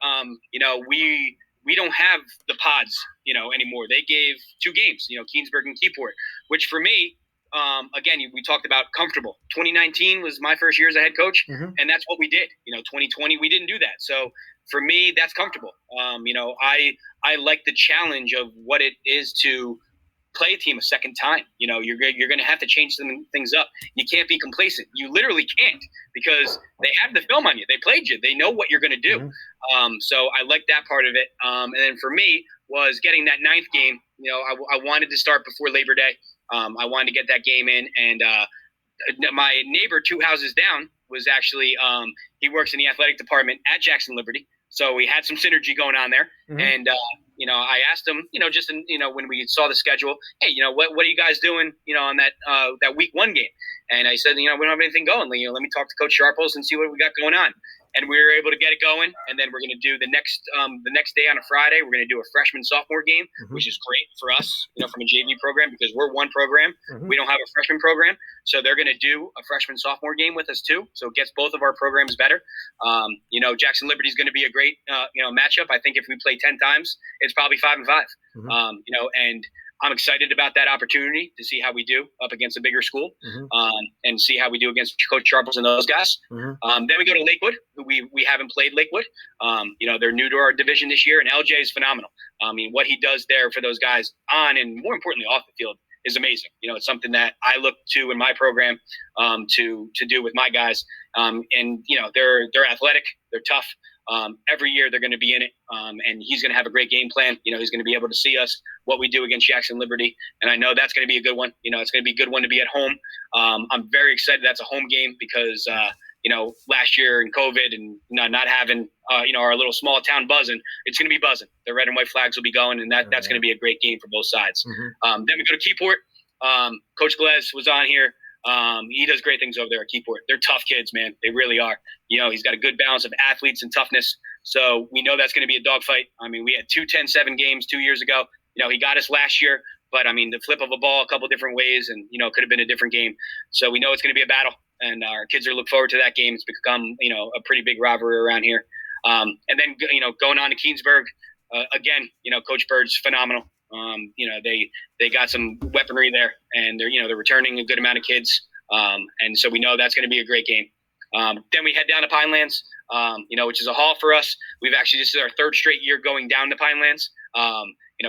we don't have the pods, anymore. They gave 2 games, Keensburg and Keyport, which for me, again, we talked about comfortable. 2019 was my first year as a head coach, and that's what we did. 2020, we didn't do that. So for me, that's comfortable. I like the challenge of what it is to play a team a second time. You're going to have to change some things up. You can't be complacent. You literally can't, because they have the film on you. They played you. They know what you're going to do. So I like that part of it. And then for me was getting that 9th game. I wanted to start before Labor Day. I wanted to get that game in. And my neighbor 2 houses down was actually he works in the athletic department at Jackson Liberty. So we had some synergy going on there. And I asked him, just when we saw the schedule, hey, what are you guys doing, on that week 1 game? And I said, we don't have anything going. Let me talk to Coach Sharples and see what we got going on. and we were able to get it going. And then we're going to do the next day on a Friday. We're going to do a freshman sophomore game, which is great for us, from a JV program, because we're one program. We don't have a freshman program, so they're going to do a freshman sophomore game with us too. So it gets both of our programs better. Jackson Liberty is going to be a great matchup. I think if we play 10 times, it's probably 5-5. And I'm excited about that opportunity to see how we do up against a bigger school, and see how we do against Coach Sharples and those guys. Then we go to Lakewood, who we haven't played Lakewood. They're new to our division this year, and LJ is phenomenal. What he does there for those guys on and more importantly off the field is amazing. It's something that I look to in my program to do with my guys. They're athletic, they're tough. Every year they're going to be in it, and he's going to have a great game plan. He's going to be able to see us, what we do against Jackson Liberty, and I know that's going to be a good one. It's going to be a good one to be at home. I'm very excited that's a home game because last year in COVID and not having our little small town buzzing, it's going to be buzzing. The red and white flags will be going, and that's going to be a great game for both sides. Then we go to Keyport. Coach Glez was on here. He does great things over there at Keyport. They're tough kids, man. They really are. He's got a good balance of athletes and toughness. So we know that's going to be a dogfight. We had 2 10-7 games 2 years ago. He got us last year, but the flip of a ball a couple different ways, and it could have been a different game. So we know it's going to be a battle, and our kids are looking forward to that game. It's become a pretty big rivalry around here. And then going on to Keensburg again. Coach Bird's phenomenal. They got some weaponry there, and they're returning a good amount of kids. And so we know that's going to be a great game. Then we head down to Pinelands, which is a haul for us. This is our 3rd straight year going down to Pinelands.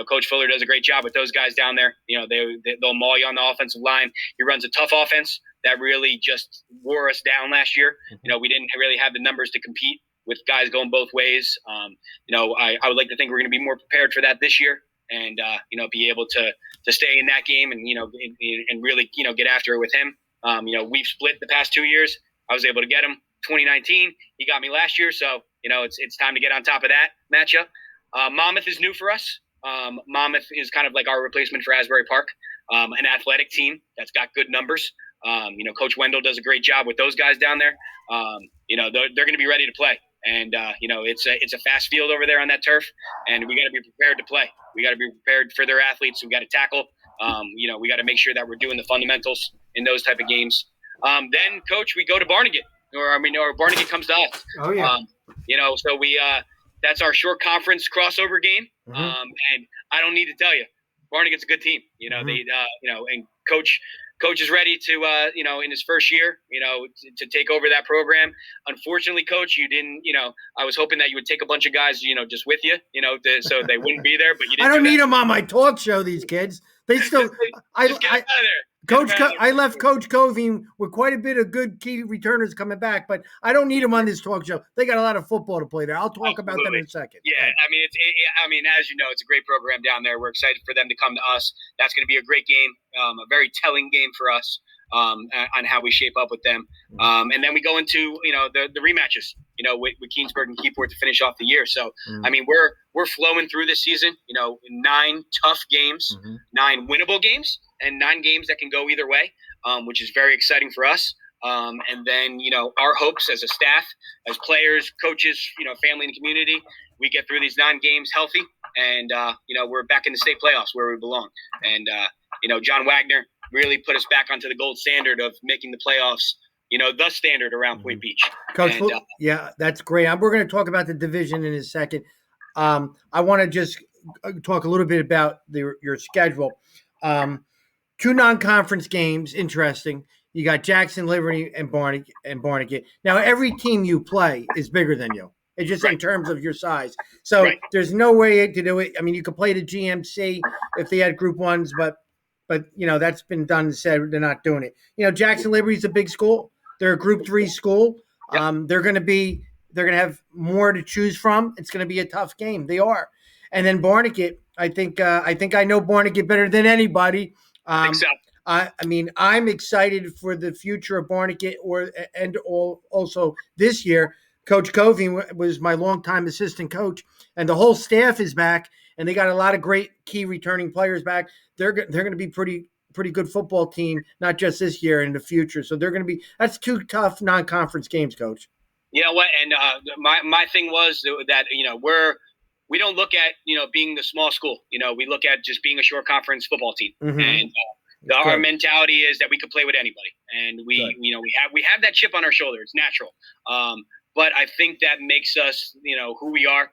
Coach Fuller does a great job with those guys down there. They'll maul you on the offensive line. He runs a tough offense that really just wore us down last year. We didn't really have the numbers to compete with guys going both ways. I would like to think we're going to be more prepared for that this year, and be able to stay in that game and and really get after it with him. We've split the past 2 years. I was able to get him 2019. He got me last year, so it's time to get on top of that matchup. Monmouth is new for us. Monmouth is kind of like our replacement for Asbury Park, an athletic team that's got good numbers. Coach Wendell does a great job with those guys down there. They're going to be ready to play. And, it's a fast field over there on that turf, and we got to be prepared to play. We got to be prepared for their athletes. We got to tackle. We got to make sure that we're doing the fundamentals in those type of games. Then, Coach, we go to Barnegat, or Barnegat comes to us. Oh, yeah. So we that's our short conference crossover game. And I don't need to tell you, Barnegat's a good team. And Coach is ready to, in his first year, to take over that program. Unfortunately, Coach, you didn't, I was hoping that you would take a bunch of guys, just with you, so they wouldn't be there. But you didn't. I don't need them on my talk show. These kids, they still. Just get out of there. I left Coach Covey with quite a bit of good key returners coming back, but I don't need them on this talk show. They got a lot of football to play there. I'll talk about them in a second. Yeah, as you know, it's a great program down there. We're excited for them to come to us. That's going to be a great game, a very telling game for us on how we shape up with them. And then we go into the rematches, with Keensburg and Keyport to finish off the year. So we're flowing through this season. 9 tough games, 9 winnable games, and 9 games that can go either way, which is very exciting for us. And then, our hopes as a staff, as players, coaches, family and community, we get through these 9 games healthy, and, we're back in the state playoffs where we belong. And, John Wagner really put us back onto the gold standard of making the playoffs, the standard around Point Beach. Coach, yeah, that's great. We're going to talk about the division in a second. I want to just talk a little bit about your schedule. 2 non-conference games, interesting. You got Jackson, Liberty, and Barnegat. Now, every team you play is bigger than you. It's just in terms of your size. So there's no way to do it. You could play the GMC if they had Group 1s, but that's been done and said they're not doing it. Jackson Liberty's a big school. They're a Group 3 school. They're going to have more to choose from. It's going to be a tough game. They are. And then Barnegat, I think I know Barnegat better than anybody. I think so. I'm excited for the future of Barnegat, also this year. Coach Covey was my longtime assistant coach, and the whole staff is back, and they got a lot of great key returning players back. They're going to be pretty good football team, not just this year, in the future. So that's 2 tough non-conference games, Coach. You know what? And my thing was that we don't look at being the small school. We look at just being a short conference football team, Mm-hmm. and our mentality is that we could play with anybody, and we have that chip on our shoulder. It's natural. But I think that makes us who we are.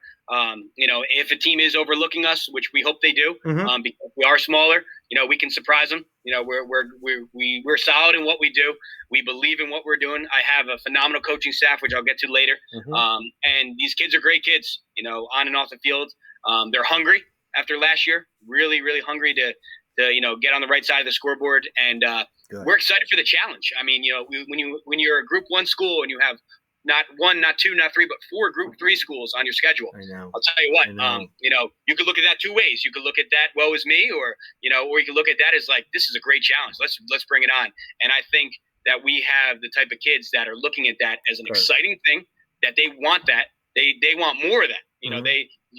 If a team is overlooking us, which we hope they do, Mm-hmm. because we are smaller, we can surprise them. We're solid in what we do. We believe in what we're doing. I have a phenomenal coaching staff, which I'll get to later. Mm-hmm. And these kids are great kids, on and off the field. They're hungry after last year, really, really hungry to get on the right side of the scoreboard. And we're excited for the challenge. I mean, when you're a Group 1 school and you have not one, not two, not three, but 4 Group 3 schools on your schedule. I know. I'll tell you what. You could look at that 2 ways. You could look at that, woe is me, or you could look at that as like, this is a great challenge. Let's bring it on. And I think that we have the type of kids that are looking at that as an exciting thing. That they want that. They want more of that.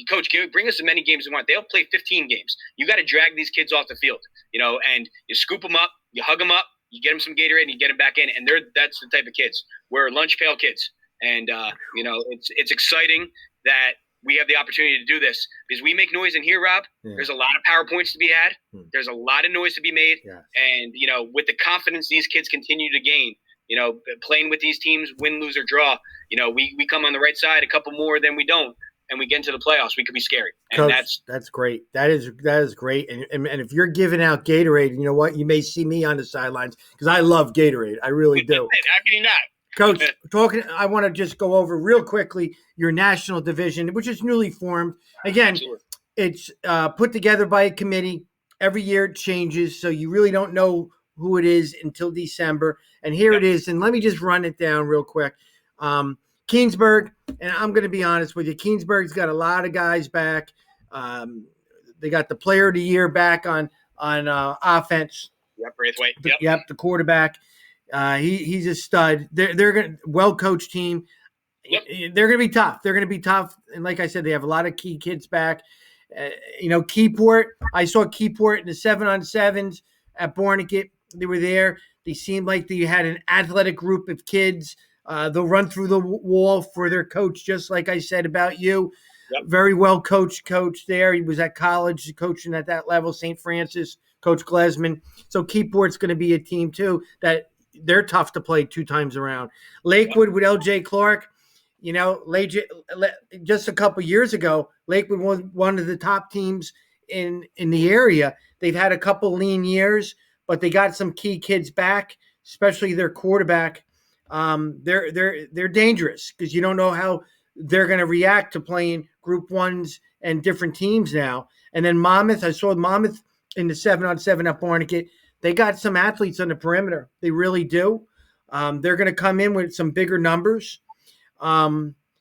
Coach, bring us as many games as we want. They'll play 15 games. You got to drag these kids off the field. And you scoop them up, you hug them up, you get them some Gatorade, and you get them back in. And that's the type of kids. We're lunch pail kids. And, it's exciting that we have the opportunity to do this because we make noise in here, Rob. Yeah. There's a lot of PowerPoints to be had. There's a lot of noise to be made. Yeah. And, with the confidence these kids continue to gain, playing with these teams, win, lose, or draw, we come on the right side a couple more than we don't. And we get into the playoffs, we could be scary. And Coach, that's great. That is great. And if you're giving out Gatorade, you know what? You may see me on the sidelines because I love Gatorade. I really do. How can you not? Coach, I want to just go over real quickly your national division, which is newly formed. Again, it's put together by a committee. Every year it changes, so you really don't know who it is until December. And here it is. And let me just run it down real quick. Keensburg, and I'm going to be honest with you, Keensburg's got a lot of guys back. They got the player of the year back on offense. Yep, Braithwaite. Yep, the quarterback. He's a stud. They're going well-coached team. Yep. They're going to be tough. They're going to be tough. And like I said, they have a lot of key kids back. Keyport. I saw Keyport in the 7-on-7s at Barnegat. They were there. They seemed like they had an athletic group of kids. They'll run through the wall for their coach, just like I said about you. Yep. Very well coached coach there. He was at college coaching at that level, St. Francis, Coach Glesman. So Keyport's going to be a team, too, that they're tough to play 2 times around. Lakewood with L.J. Clark. Just a couple years ago, Lakewood was one of the top teams in the area. They've had a couple lean years, but they got some key kids back, especially their quarterback. They're dangerous because you don't know how they're going to react to playing Group 1s and different teams now. And then Monmouth, I saw Monmouth in the 7-on-7 at Barnegat. They got some athletes on the perimeter. They really do. They're going to come in with some bigger numbers.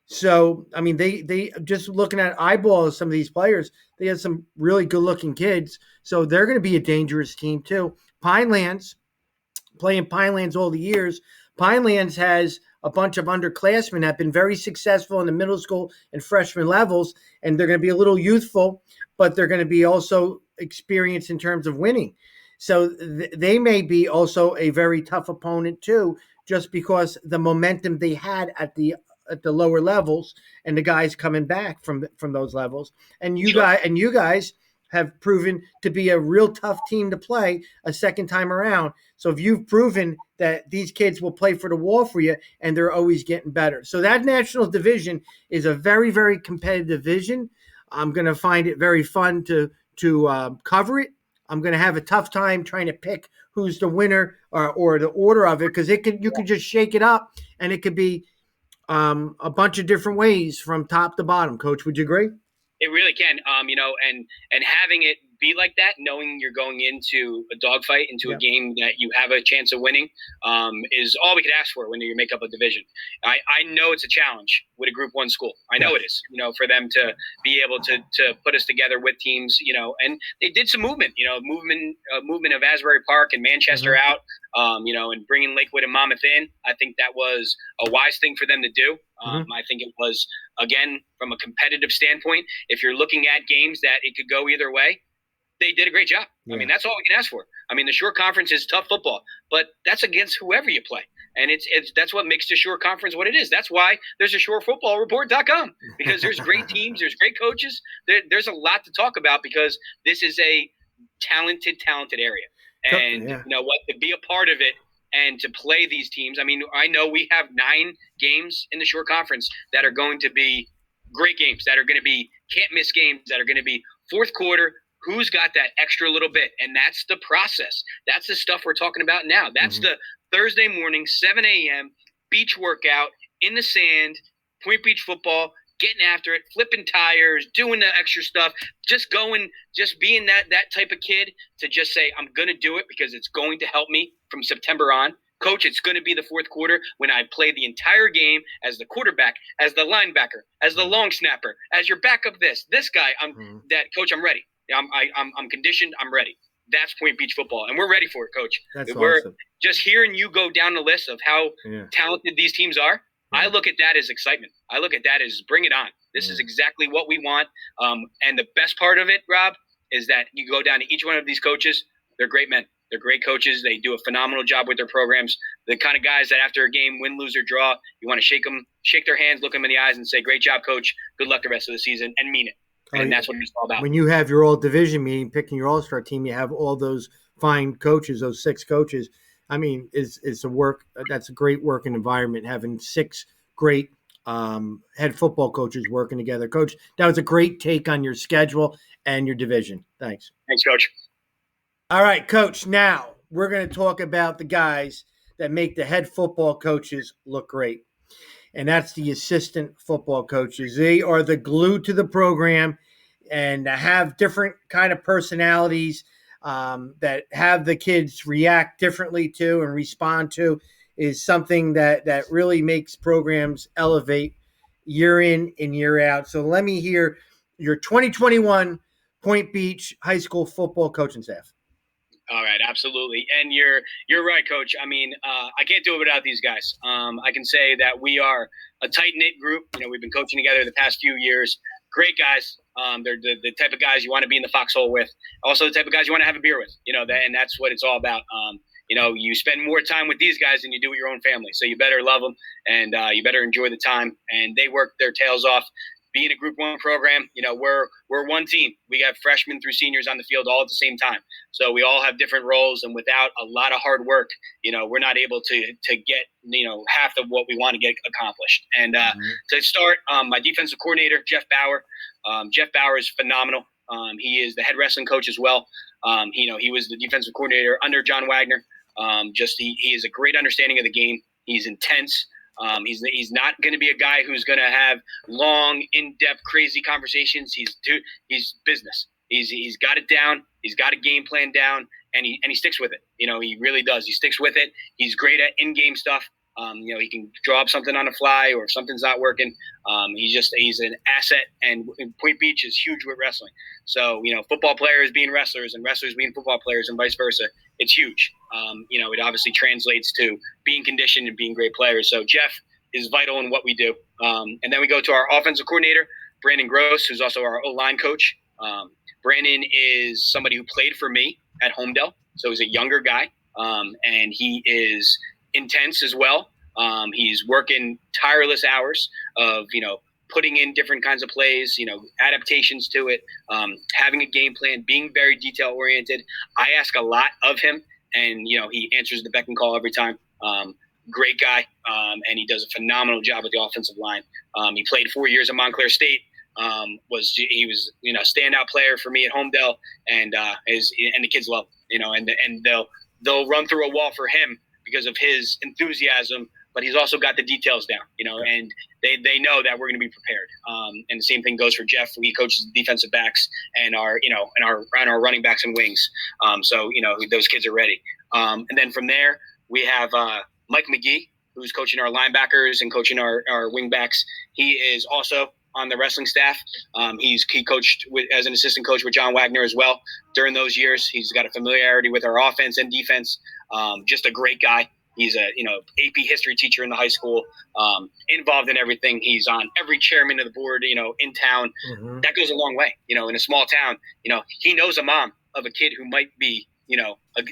So, I mean, they just looking at eyeballs, some of these players, they have some really good-looking kids. So they're going to be a dangerous team too. Pinelands, playing Pinelands all the years. Pinelands has a bunch of underclassmen that have been very successful in the middle school and freshman levels, and they're going to be a little youthful, but they're going to be also experienced in terms of winning. So they may be also a very tough opponent too, just because the momentum they had at the lower levels and the guys coming back from those levels. And you guys have proven to be a real tough team to play a second time around. So if you've proven that these kids will play for the wall for you, and they're always getting better. So that national division is a very, very competitive division. I'm going to find it very fun to cover it. I'm going to have a tough time trying to pick who's the winner or the order of it, because you could just shake it up, and it could be a bunch of different ways from top to bottom. Coach, would you agree? It really can, and having it be like that, knowing you're going into a dogfight, into a game that you have a chance of winning, is all we could ask for when you make up a division. I know it's a challenge with a Group 1 school. I know it is, for them to be able to put us together with teams, and they did some movement, movement of Asbury Park and Manchester out, and bringing Lakewood and Monmouth in. I think that was a wise thing for them to do. I think it was, again, from a competitive standpoint, if you're looking at games that it could go either way, they did a great job. Yeah. I mean, that's all we can ask for. I mean, the Shore Conference is tough football, but that's against whoever you play. And that's what makes the Shore Conference what it is. That's why there's a shorefootballreport.com, because there's great teams, there's great coaches. There's a lot to talk about because this is a talented area. And Yeah. you know what, to be a part of it and to play these teams. I mean, I know we have 9 games in the Shore Conference that are going to be great games, that are going to be can't miss games, that are going to be fourth quarter. Who's got that extra little bit? And that's the process. That's the stuff we're talking about now. That's the Thursday morning, 7 a.m., beach workout in the sand, Point Beach football, getting after it, flipping tires, doing the extra stuff, just being that type of kid to just say, I'm going to do it because it's going to help me from September on. Coach, it's going to be the fourth quarter when I play the entire game as the quarterback, as the linebacker, as the long snapper, as your backup this guy. Coach, I'm ready. I'm conditioned. I'm ready. That's Point Beach football, and we're ready for it, Coach. We're awesome. Just hearing you go down the list of how talented these teams are. I look at that as excitement. I look at that as bring it on. This is exactly what we want. And the best part of it, Rob, is that you go down to each one of these coaches. They're great men. They're great coaches. They do a phenomenal job with their programs. The kind of guys that after a game, win, lose, or draw, you want to shake their hands, look them in the eyes, and say, great job, Coach. Good luck the rest of the season, and mean it. And that's what it's all about. When you have your all-division meeting, picking your all-star team, you have all those fine coaches, those 6 coaches. I mean, that's a great working environment, having 6 great head football coaches working together. Coach, that was a great take on your schedule and your division. Thanks. Thanks, Coach. All right, Coach. Now we're going to talk about the guys that make the head football coaches look great. And that's the assistant football coaches. They are the glue to the program and have different kind of personalities that have the kids react differently to and respond to is something that really makes programs elevate year in and year out. So let me hear your 2021 Point Beach High School football coaching staff. All right, absolutely, and you're right, Coach. I mean, I can't do it without these guys. I can say that we are a tight-knit group. You know, we've been coaching together the past few years. Great guys. They're the type of guys you want to be in the foxhole with. Also, the type of guys you want to have a beer with. You know, and that's what it's all about. You know, you spend more time with these guys than you do with your own family, so you better love them and you better enjoy the time. And they work their tails off. Being a Group 1 program, you know, we're one team. We have freshmen through seniors on the field all at the same time. So we all have different roles, and without a lot of hard work, you know, we're not able to get, you know, half of what we want to get accomplished. And to start, my defensive coordinator, Jeff Bauer. Jeff Bauer is phenomenal. He is the head wrestling coach as well. He was the defensive coordinator under John Wagner. He has a great understanding of the game. He's intense. He's not going to be a guy who's going to have long, in-depth, crazy conversations. He's business. He's got it down. He's got a game plan down, and he sticks with it. You know, he really does. He sticks with it. He's great at in-game stuff. You know, he can draw up something on the fly, or if something's not working, he's an asset. And Point Beach is huge with wrestling. So, you know, football players being wrestlers and wrestlers being football players and vice versa. It's huge. You know, it obviously translates to being conditioned and being great players. So Jeff is vital in what we do. And then we go to our offensive coordinator, Brandon Gross, who's also our O-line coach. Brandon is somebody who played for me at Homedale. So he's a younger guy, and he is intense as well. He's working tireless hours of, you know, putting in different kinds of plays, you know, adaptations to it, having a game plan, being very detail oriented. I ask a lot of him, and, you know, he answers the beck and call every time. Great guy, and he does a phenomenal job with the offensive line. He played 4 years at Montclair State. He was you know, standout player for me at Homedale, and the kids love him, you know, and they'll run through a wall for him because of his enthusiasm, but he's also got the details down, you know, and they know that we're going to be prepared. And the same thing goes for Jeff. He coaches the defensive backs and our running backs and wings. So, you know, those kids are ready. And then from there, we have Mike McGee, who's coaching our linebackers and coaching our wing backs. He is also on the wrestling staff. He coached as an assistant coach with John Wagner as well during those years. He's got a familiarity with our offense and defense. Just a great guy. He's a, you know, AP history teacher in the high school, involved in everything. He's on every chairman of the board, you know, in town. That goes a long way, you know, in a small town. You know, he knows a mom of a kid who might be,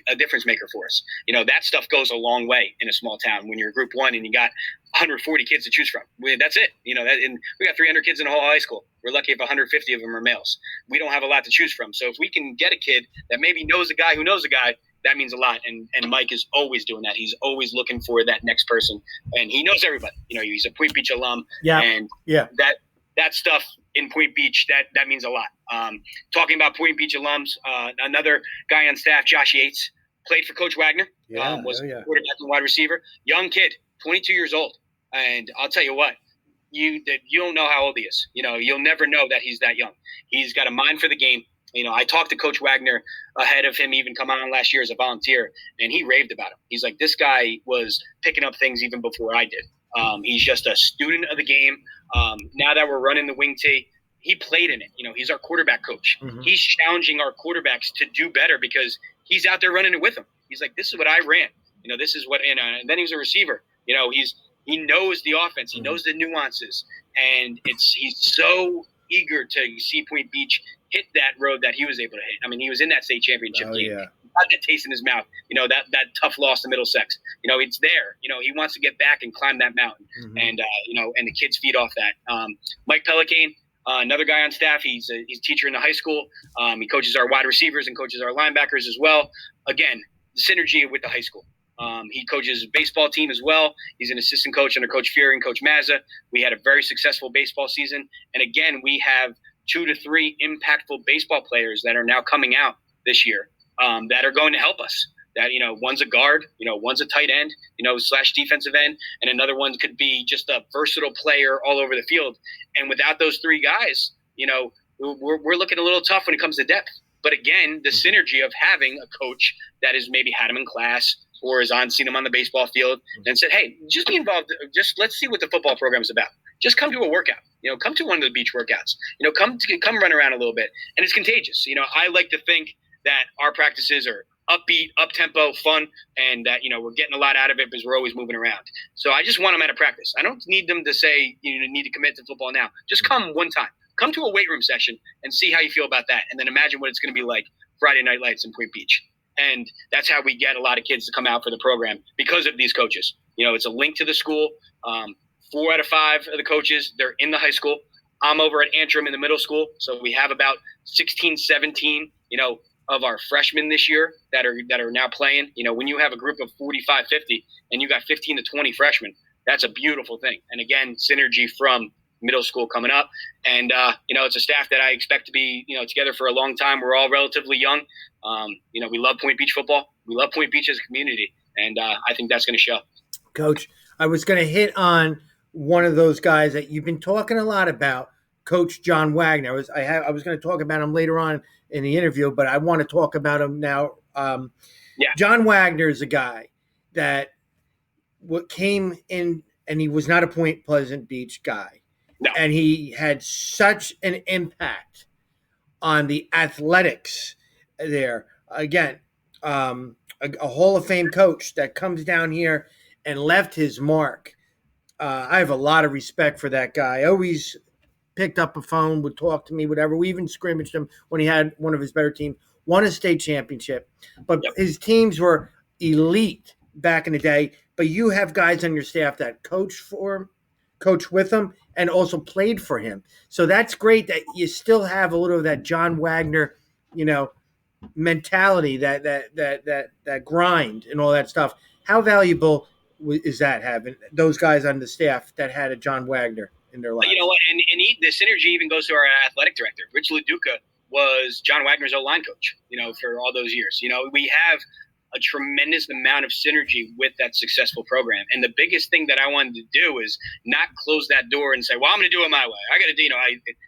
a difference maker for us. That stuff goes a long way in a small town when you're a group one and you got 140 kids to choose from. That's it. And we got 300 kids in the whole high school. We're lucky if 150 of them are males. We don't have a lot to choose from. So if we can get a kid that maybe knows a guy who knows a guy, that means a lot. And Mike is always doing that. He's always looking for that next person. And he knows everybody. He's a Point Beach alum. Yeah. And that stuff in Point Beach, that means a lot. Talking about Point Beach alums, another guy on staff, Josh Yates, played for Coach Wagner. Was quarterback and wide receiver. Young kid, 22 years old. And I'll tell you what, you don't know how old he is. You'll never know that he's that young. He's got a mind for the game. I talked to Coach Wagner ahead of him even coming on last year as a volunteer, and he raved about him. He's like, this guy was picking up things even before I did. He's just a student of the game. Now that we're running the wing tee, he played in it. He's our quarterback coach. Mm-hmm. He's challenging our quarterbacks to do better because he's out there running it with them. He's like, this is what I ran. This is what – and then he was a receiver. He knows the offense. He knows the nuances. And he's so eager to see Point Beach hit that road that he was able to hit. I mean, he was in that state championship game. Yeah. He got that taste in his mouth, that tough loss to Middlesex. It's there. He wants to get back and climb that mountain. Mm-hmm. And the kids feed off that. Mike Pelicane, another guy on staff. He's a teacher in the high school. He coaches our wide receivers and coaches our linebackers as well. Again, the synergy with the high school. He coaches a baseball team as well. He's an assistant coach under Coach Fury and Coach Mazza. We had a very successful baseball season. And again, we have 2 to 3 impactful baseball players that are now coming out this year that are going to help us. That, one's a guard, one's a tight end, / defensive end, and another one could be just a versatile player all over the field. And without those 3 guys, we're looking a little tough when it comes to depth. But again, the synergy of having a coach that has maybe had him in class or has seen him on the baseball field and said, hey, just be involved. Just let's see what the football program is about. Just come to a workout. Come to one of the beach workouts. Come run around a little bit. And it's contagious. I like to think that our practices are upbeat, up-tempo, fun, and that, we're getting a lot out of it because we're always moving around. So I just want them at a practice. I don't need them to say, need to commit to football now. Just come one time. Come to a weight room session and see how you feel about that. And then imagine what it's going to be like Friday Night Lights in Point Beach. And that's how we get a lot of kids to come out for the program because of these coaches. It's a link to the school. 4 out of 5 of the coaches, they're in the high school. I'm over at Antrim in the middle school. So we have about 16, 17, of our freshmen this year that are now playing. When you have a group of 45, 50, and you got 15 to 20 freshmen, that's a beautiful thing. And again, synergy from middle school coming up. And, it's a staff that I expect to be, together for a long time. We're all relatively young. We love Point Beach football. We love Point Beach as a community. And I think that's going to show. Coach, I was going to hit on one of those guys that you've been talking a lot about, Coach John Wagner. I was going to talk about him later on in the interview, but I want to talk about him now. John Wagner is a guy that came in, and he was not a Point Pleasant Beach guy. No. And he had such an impact on the athletics there. Again, a Hall of Fame coach that comes down here and left his mark. I have a lot of respect for that guy. Always picked up a phone, would talk to me, whatever. We even scrimmaged him when he had one of his better teams, won a state championship. But his teams were elite back in the day. But you have guys on your staff that coach with him, and also played for him. So that's great that you still have a little of that John Wagner, mentality, that grind and all that stuff. How valuable is that, having those guys on the staff that had a John Wagner in their life? And the synergy even goes to our athletic director. Rich LaDuca was John Wagner's O-line coach, for all those years. We have a tremendous amount of synergy with that successful program. And the biggest thing that I wanted to do is not close that door and say, well, I'm going to do it my way. I got to do,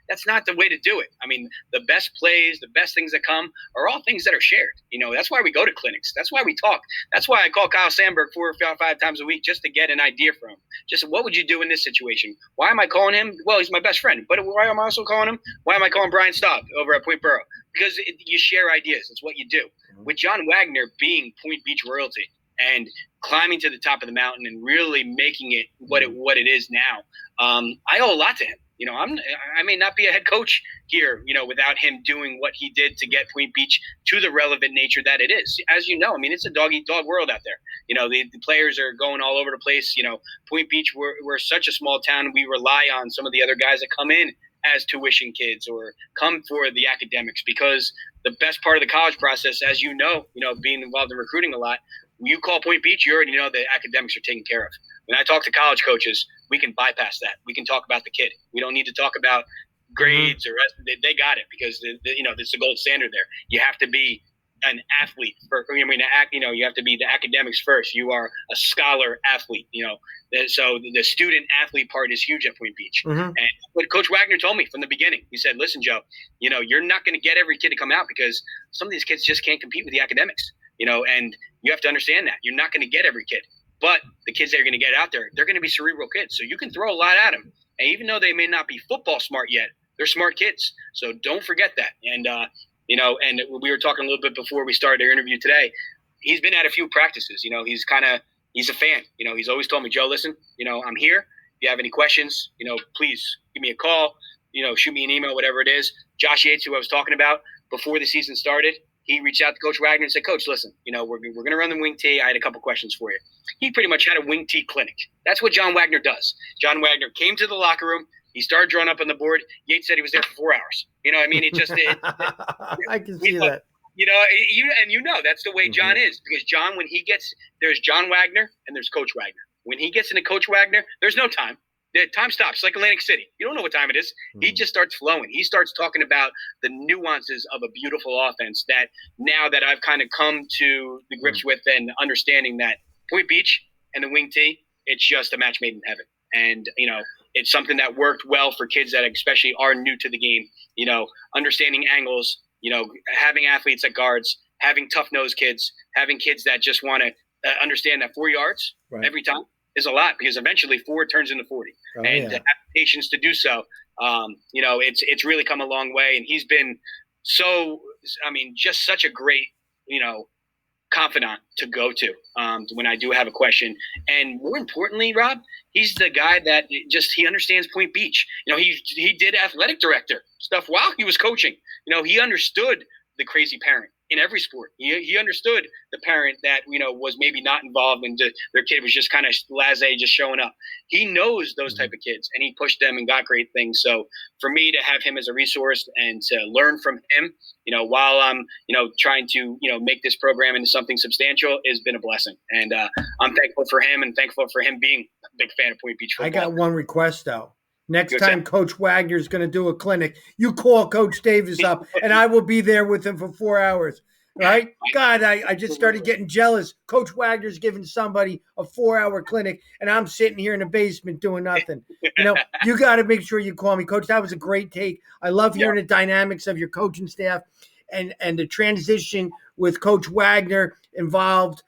that's not the way to do it. I mean, the best plays, the best things that come are all things that are shared. That's why we go to clinics. That's why we talk. That's why I call Kyle Sandberg 4 or 5 times a week just to get an idea from him. Just what would you do in this situation? Why am I calling him? Well, he's my best friend. But why am I also calling him? Why am I calling Brian Staub over at Point Borough? Because you share ideas. It's what you do. With John Wagner being Point Beach royalty and climbing to the top of the mountain and really making it what it is now, I owe a lot to him. I may not be a head coach here, without him doing what he did to get Point Beach to the relevant nature that it is. As you know, I mean, it's a dog-eat-dog world out there. The players are going all over the place. Point Beach, we're such a small town. We rely on some of the other guys that come in as tuition kids or come for the academics, because the best part of the college process, as being involved in recruiting a lot, when you call Point Beach, you already know the academics are taken care of. When I talk to college coaches, we can bypass that. We can talk about the kid. We don't need to talk about grades or they got it, because it's the gold standard there. You have to be an athlete. You have to be the academics first. You are a scholar athlete. So the student athlete part is huge at Point Beach. And what Coach Wagner told me from the beginning, he said, "Listen, Joe, you're not going to get every kid to come out, because some of these kids just can't compete with the academics. And you have to understand that you're not going to get every kid." But the kids that are going to get out there, they're going to be cerebral kids. So you can throw a lot at them. And even though they may not be football smart yet, they're smart kids. So don't forget that. And, and we were talking a little bit before we started our interview today. He's been at a few practices. He's a fan. He's always told me, "Joe, listen, I'm here. If you have any questions, please give me a call, shoot me an email, whatever it is." Josh Yates, who I was talking about before the season started, he reached out to Coach Wagner and said, "Coach, listen, we're going to run the wing tee. I had a couple questions for you." He pretty much had a wing tee clinic. That's what John Wagner does. John Wagner came to the locker room. He started drawing up on the board. Yates said he was there for 4 hours. It just I can see that. That's the way John is, because John, there's John Wagner and there's Coach Wagner. When he gets into Coach Wagner, there's no time. The time stops, like Atlantic City. You don't know what time it is. He just starts flowing. He starts talking about the nuances of a beautiful offense that now that I've kind of come to the grips with, and understanding that Point Beach and the wing tee, it's just a match made in heaven. And, it's something that worked well for kids that especially are new to the game, understanding angles, having athletes at guards, having tough-nosed kids, having kids that just want to understand that 4 yards every time is a lot, because eventually 4 turns into 40. To have patience to do so, it's really come a long way. And he's been just such a great, confidant to go to when I do have a question. And more importantly, Rob, he's the guy that he understands Point Beach. He did athletic director stuff while he was coaching. He understood the crazy parent in every sport. He understood the parent that, was maybe not involved and their kid was just kind of blasé, just showing up. He knows those type of kids, and he pushed them and got great things. So for me to have him as a resource and to learn from him, while I'm, trying to, make this program into something substantial, has been a blessing. And I'm thankful for him, and thankful for him being a big fan of Point Beach football. I got one request, though. Next time Coach Wagner is going to do a clinic, you call Coach Davis up, and I will be there with him for 4 hours. Right? God, I just started getting jealous. Coach Wagner's giving somebody a 4-hour clinic, and I'm sitting here in the basement doing nothing. You got to make sure you call me. Coach, that was a great take. I love hearing the dynamics of your coaching staff and the transition with Coach Wagner involved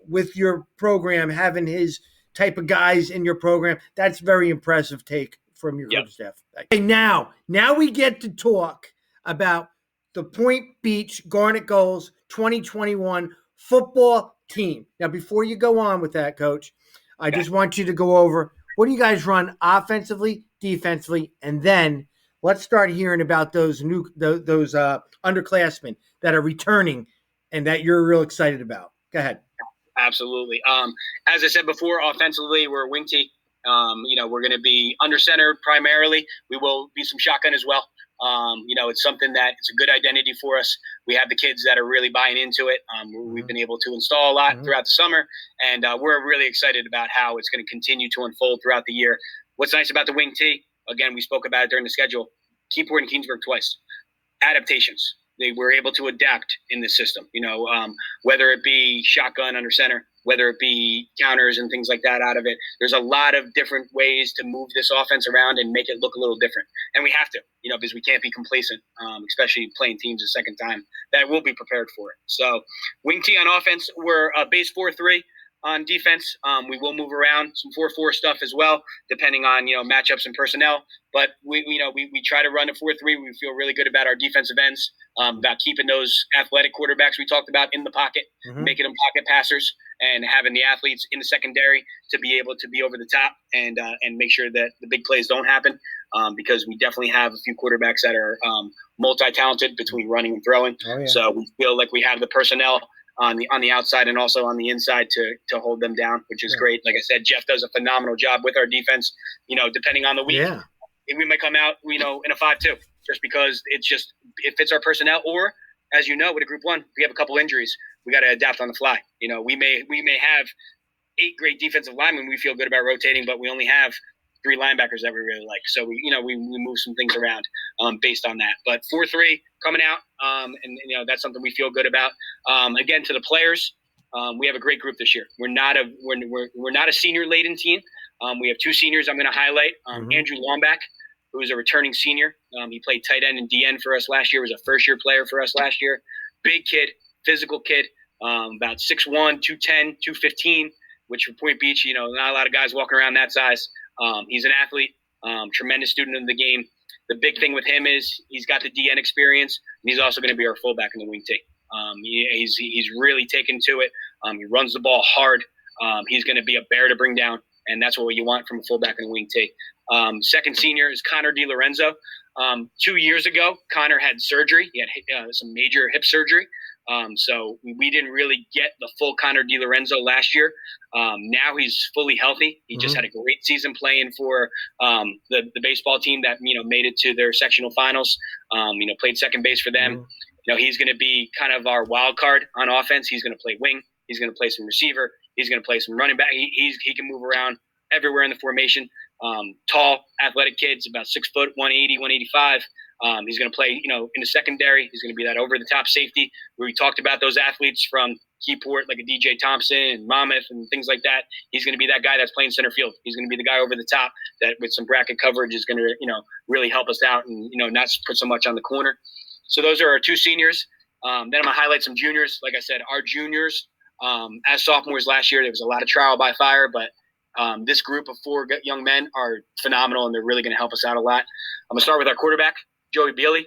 with your program, having his type of guys in your program. That's very impressive take from your coach staff. Okay, now we get to talk about the Point Beach Garnet Gulls 2021 football team. Now, before you go on with that, Coach, I just want you to go over, what do you guys run offensively, defensively, and then let's start hearing about those underclassmen that are returning and that you're real excited about. Go ahead. Absolutely. As I said before, offensively, we're a wing tee. We're going to be under center primarily. We will be some shotgun as well. It's something that it's a good identity for us. We have the kids that are really buying into it. We've been able to install a lot throughout the summer, and we're really excited about how it's going to continue to unfold throughout the year. What's nice about the wing tee, again, we spoke about it during the schedule, Keyport and Keensburg twice. Adaptations. They were able to adapt in this system, whether it be shotgun under center, whether it be counters and things like that out of it. There's a lot of different ways to move this offense around and make it look a little different. And we have to, because we can't be complacent, especially playing teams a second time that will be prepared for it. So wing tee on offense, we're a base 4-3. On defense, we will move around some 4-4 stuff as well, depending on matchups and personnel. But we try to run a 4-3. We feel really good about our defensive ends, about keeping those athletic quarterbacks we talked about in the pocket, making them pocket passers, and having the athletes in the secondary to be able to be over the top and make sure that the big plays don't happen. because we definitely have a few quarterbacks that are multi-talented between running and throwing. Oh, yeah. So we feel like we have the personnel on the outside and also on the inside to hold them down, which is great. Like I said, Jeff does a phenomenal job with our defense. Depending on the week, we might come out, in a 5-2, just because it fits our personnel. Or, as you know, with a group one, we have a couple injuries. We got to adapt on the fly. We may have 8 great defensive linemen we feel good about rotating, but we only have 3 linebackers that we really like. So we move some things around based on that. But 4-3 coming out, and that's something we feel good about. Again, to the players, we have a great group this year. We're not a senior laden team. We have 2 seniors I'm going to highlight. Andrew Lomback, who is a returning senior. He played tight end and DN for us last year. Was a first-year player for us last year. Big kid, physical kid, about 6'1", 210, 215, which for Point Beach, not a lot of guys walking around that size. He's an athlete, tremendous student of the game. The big thing with him is he's got the DN experience, and he's also going to be our fullback in the wing T. He's really taken to it. He runs the ball hard. He's going to be a bear to bring down, and that's what you want from a fullback in the wing T. Second senior is Connor DiLorenzo. 2 years ago, Connor had surgery. He had some major hip surgery. So we didn't really get the full Connor DiLorenzo last year. Now he's fully healthy. He just had a great season playing for the baseball team that made it to their sectional finals. Played second base for them. He's going to be kind of our wild card on offense. He's going to play wing. He's going to play some receiver. He's going to play some running back. He can move around everywhere in the formation. Tall, athletic kid's about 6 foot, 180, 185. He's going to play, in the secondary. He's going to be that over-the-top safety where we talked about those athletes from Keyport, like a DJ Thompson and Monmouth and things like that. He's going to be that guy that's playing center field. He's going to be the guy over the top that with some bracket coverage is going to, really help us out and, not put so much on the corner. So those are our 2 seniors. Then I'm going to highlight some juniors. Like I said, our juniors, as sophomores last year, there was a lot of trial by fire, but this group of 4 young men are phenomenal, and they're really going to help us out a lot. I'm going to start with our quarterback, Joey Bealey.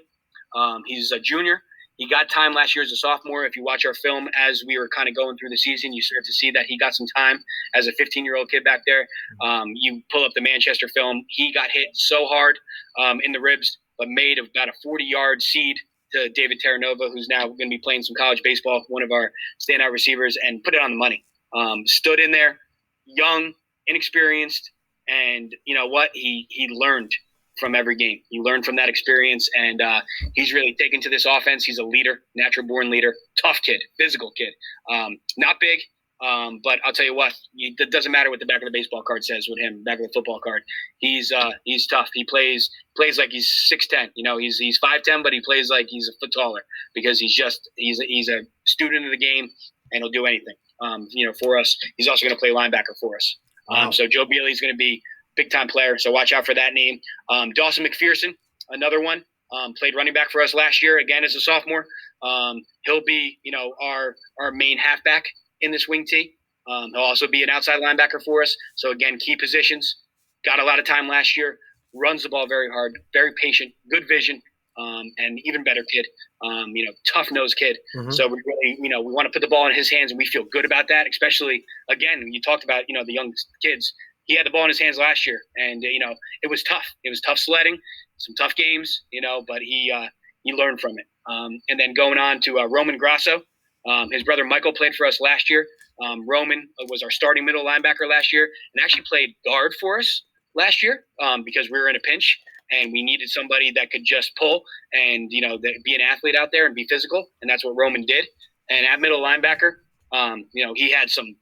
He's a junior. He got time last year as a sophomore. If you watch our film as we were kind of going through the season, you start to see that he got some time as a 15-year-old kid back there. You pull up the Manchester film. He got hit so hard in the ribs, but made about a 40-yard seed to David Terranova, who's now going to be playing some college baseball, one of our standout receivers, and put it on the money. Stood in there, young, inexperienced, and you know what? He learned from every game. He learned from that experience, and he's really taken to this offense. He's a leader, natural-born leader, tough kid, physical kid. Not big, but I'll tell you what, it doesn't matter what the back of the baseball card says with him, back of the football card. He's tough. He plays like he's 6'10". He's 5'10", but he plays like he's a foot taller because he's a student of the game, and he'll do anything. For us. He's also going to play linebacker for us. Wow. So Joe Bealey's going to be big-time player, so watch out for that name. Dawson McPherson, another one, played running back for us last year, again as a sophomore. He'll be, our main halfback in this wing T. He'll also be an outside linebacker for us. So, again, key positions. Got a lot of time last year. Runs the ball very hard, very patient, good vision, and even better kid. Tough-nosed kid. Mm-hmm. So we really, we want to put the ball in his hands, and we feel good about that, especially, again, when you talked about, the young kids. He had the ball in his hands last year, and, it was tough. It was tough sledding, some tough games, but he learned from it. And then going on to Roman Grasso. His brother Michael played for us last year. Roman was our starting middle linebacker last year and actually played guard for us last year because we were in a pinch and we needed somebody that could just pull and, be an athlete out there and be physical. And that's what Roman did. And at middle linebacker, he had some,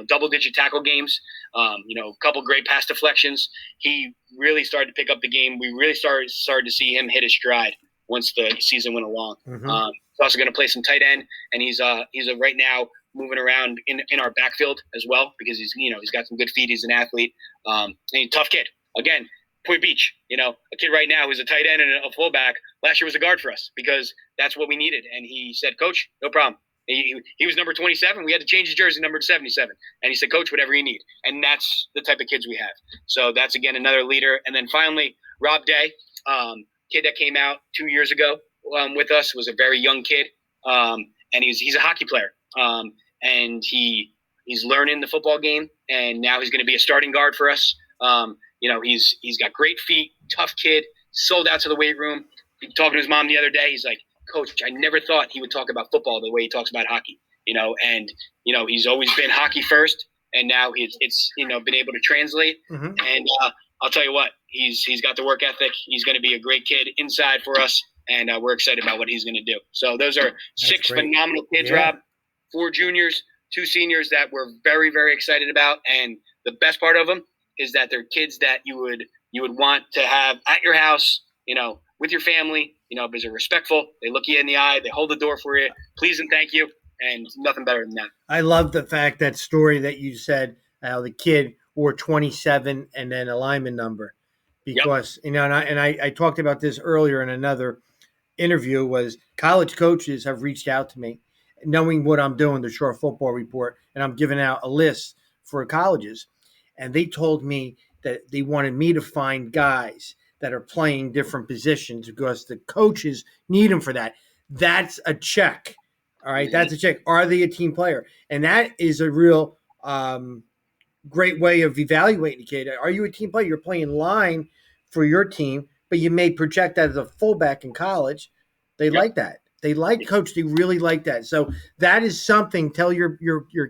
double-digit tackle games, a couple great pass deflections. He really started to pick up the game. We really started to see him hit his stride once the season went along. Mm-hmm. He's also going to play some tight end, and he's right now moving around in our backfield as well because he's got some good feet. He's an athlete, and he's a tough kid. Again, Point Beach, a kid right now who's a tight end and a fullback. Last year was a guard for us because that's what we needed. And he said, "Coach, no problem." He was number 27. We had to change his jersey number to 77. And he said, "Coach, whatever you need." And that's the type of kids we have. So that's, again, another leader. And then finally, Rob Day, kid that came out 2 years ago with us, was a very young kid. And he's a hockey player. And he's learning the football game. And now he's going to be a starting guard for us. he's got great feet, tough kid, sold out to the weight room. Talking to his mom the other day, he's like, Coach, I never thought he would talk about football the way he talks about hockey. And he's always been hockey first, and now it's been able to translate. Mm-hmm. And I'll tell you what, he's got the work ethic. He's going to be a great kid inside for us, and we're excited about what he's going to do. So those are six phenomenal kids, yeah. Rob, 4 juniors, 2 seniors that we're very, very excited about. And the best part of them is that they're kids that you would want to have at your house, with your family, because they're respectful. They look you in the eye. They hold the door for you. Please and thank you. And nothing better than that. I love the fact, that story that you said, how the kid wore 27 and then a lineman number, because, yep. And I talked about this earlier in another interview, was college coaches have reached out to me knowing what I'm doing, the Short Football Report, and I'm giving out a list for colleges. And they told me that they wanted me to find guys that are playing different positions because the coaches need them for that. That's a check. All right. That's a check. Are they a team player? And that is a real great way of evaluating a kid. Are you a team player? You're playing line for your team, but you may project that as a fullback in college. They like that. They like coach. They really like that. So that is something, tell your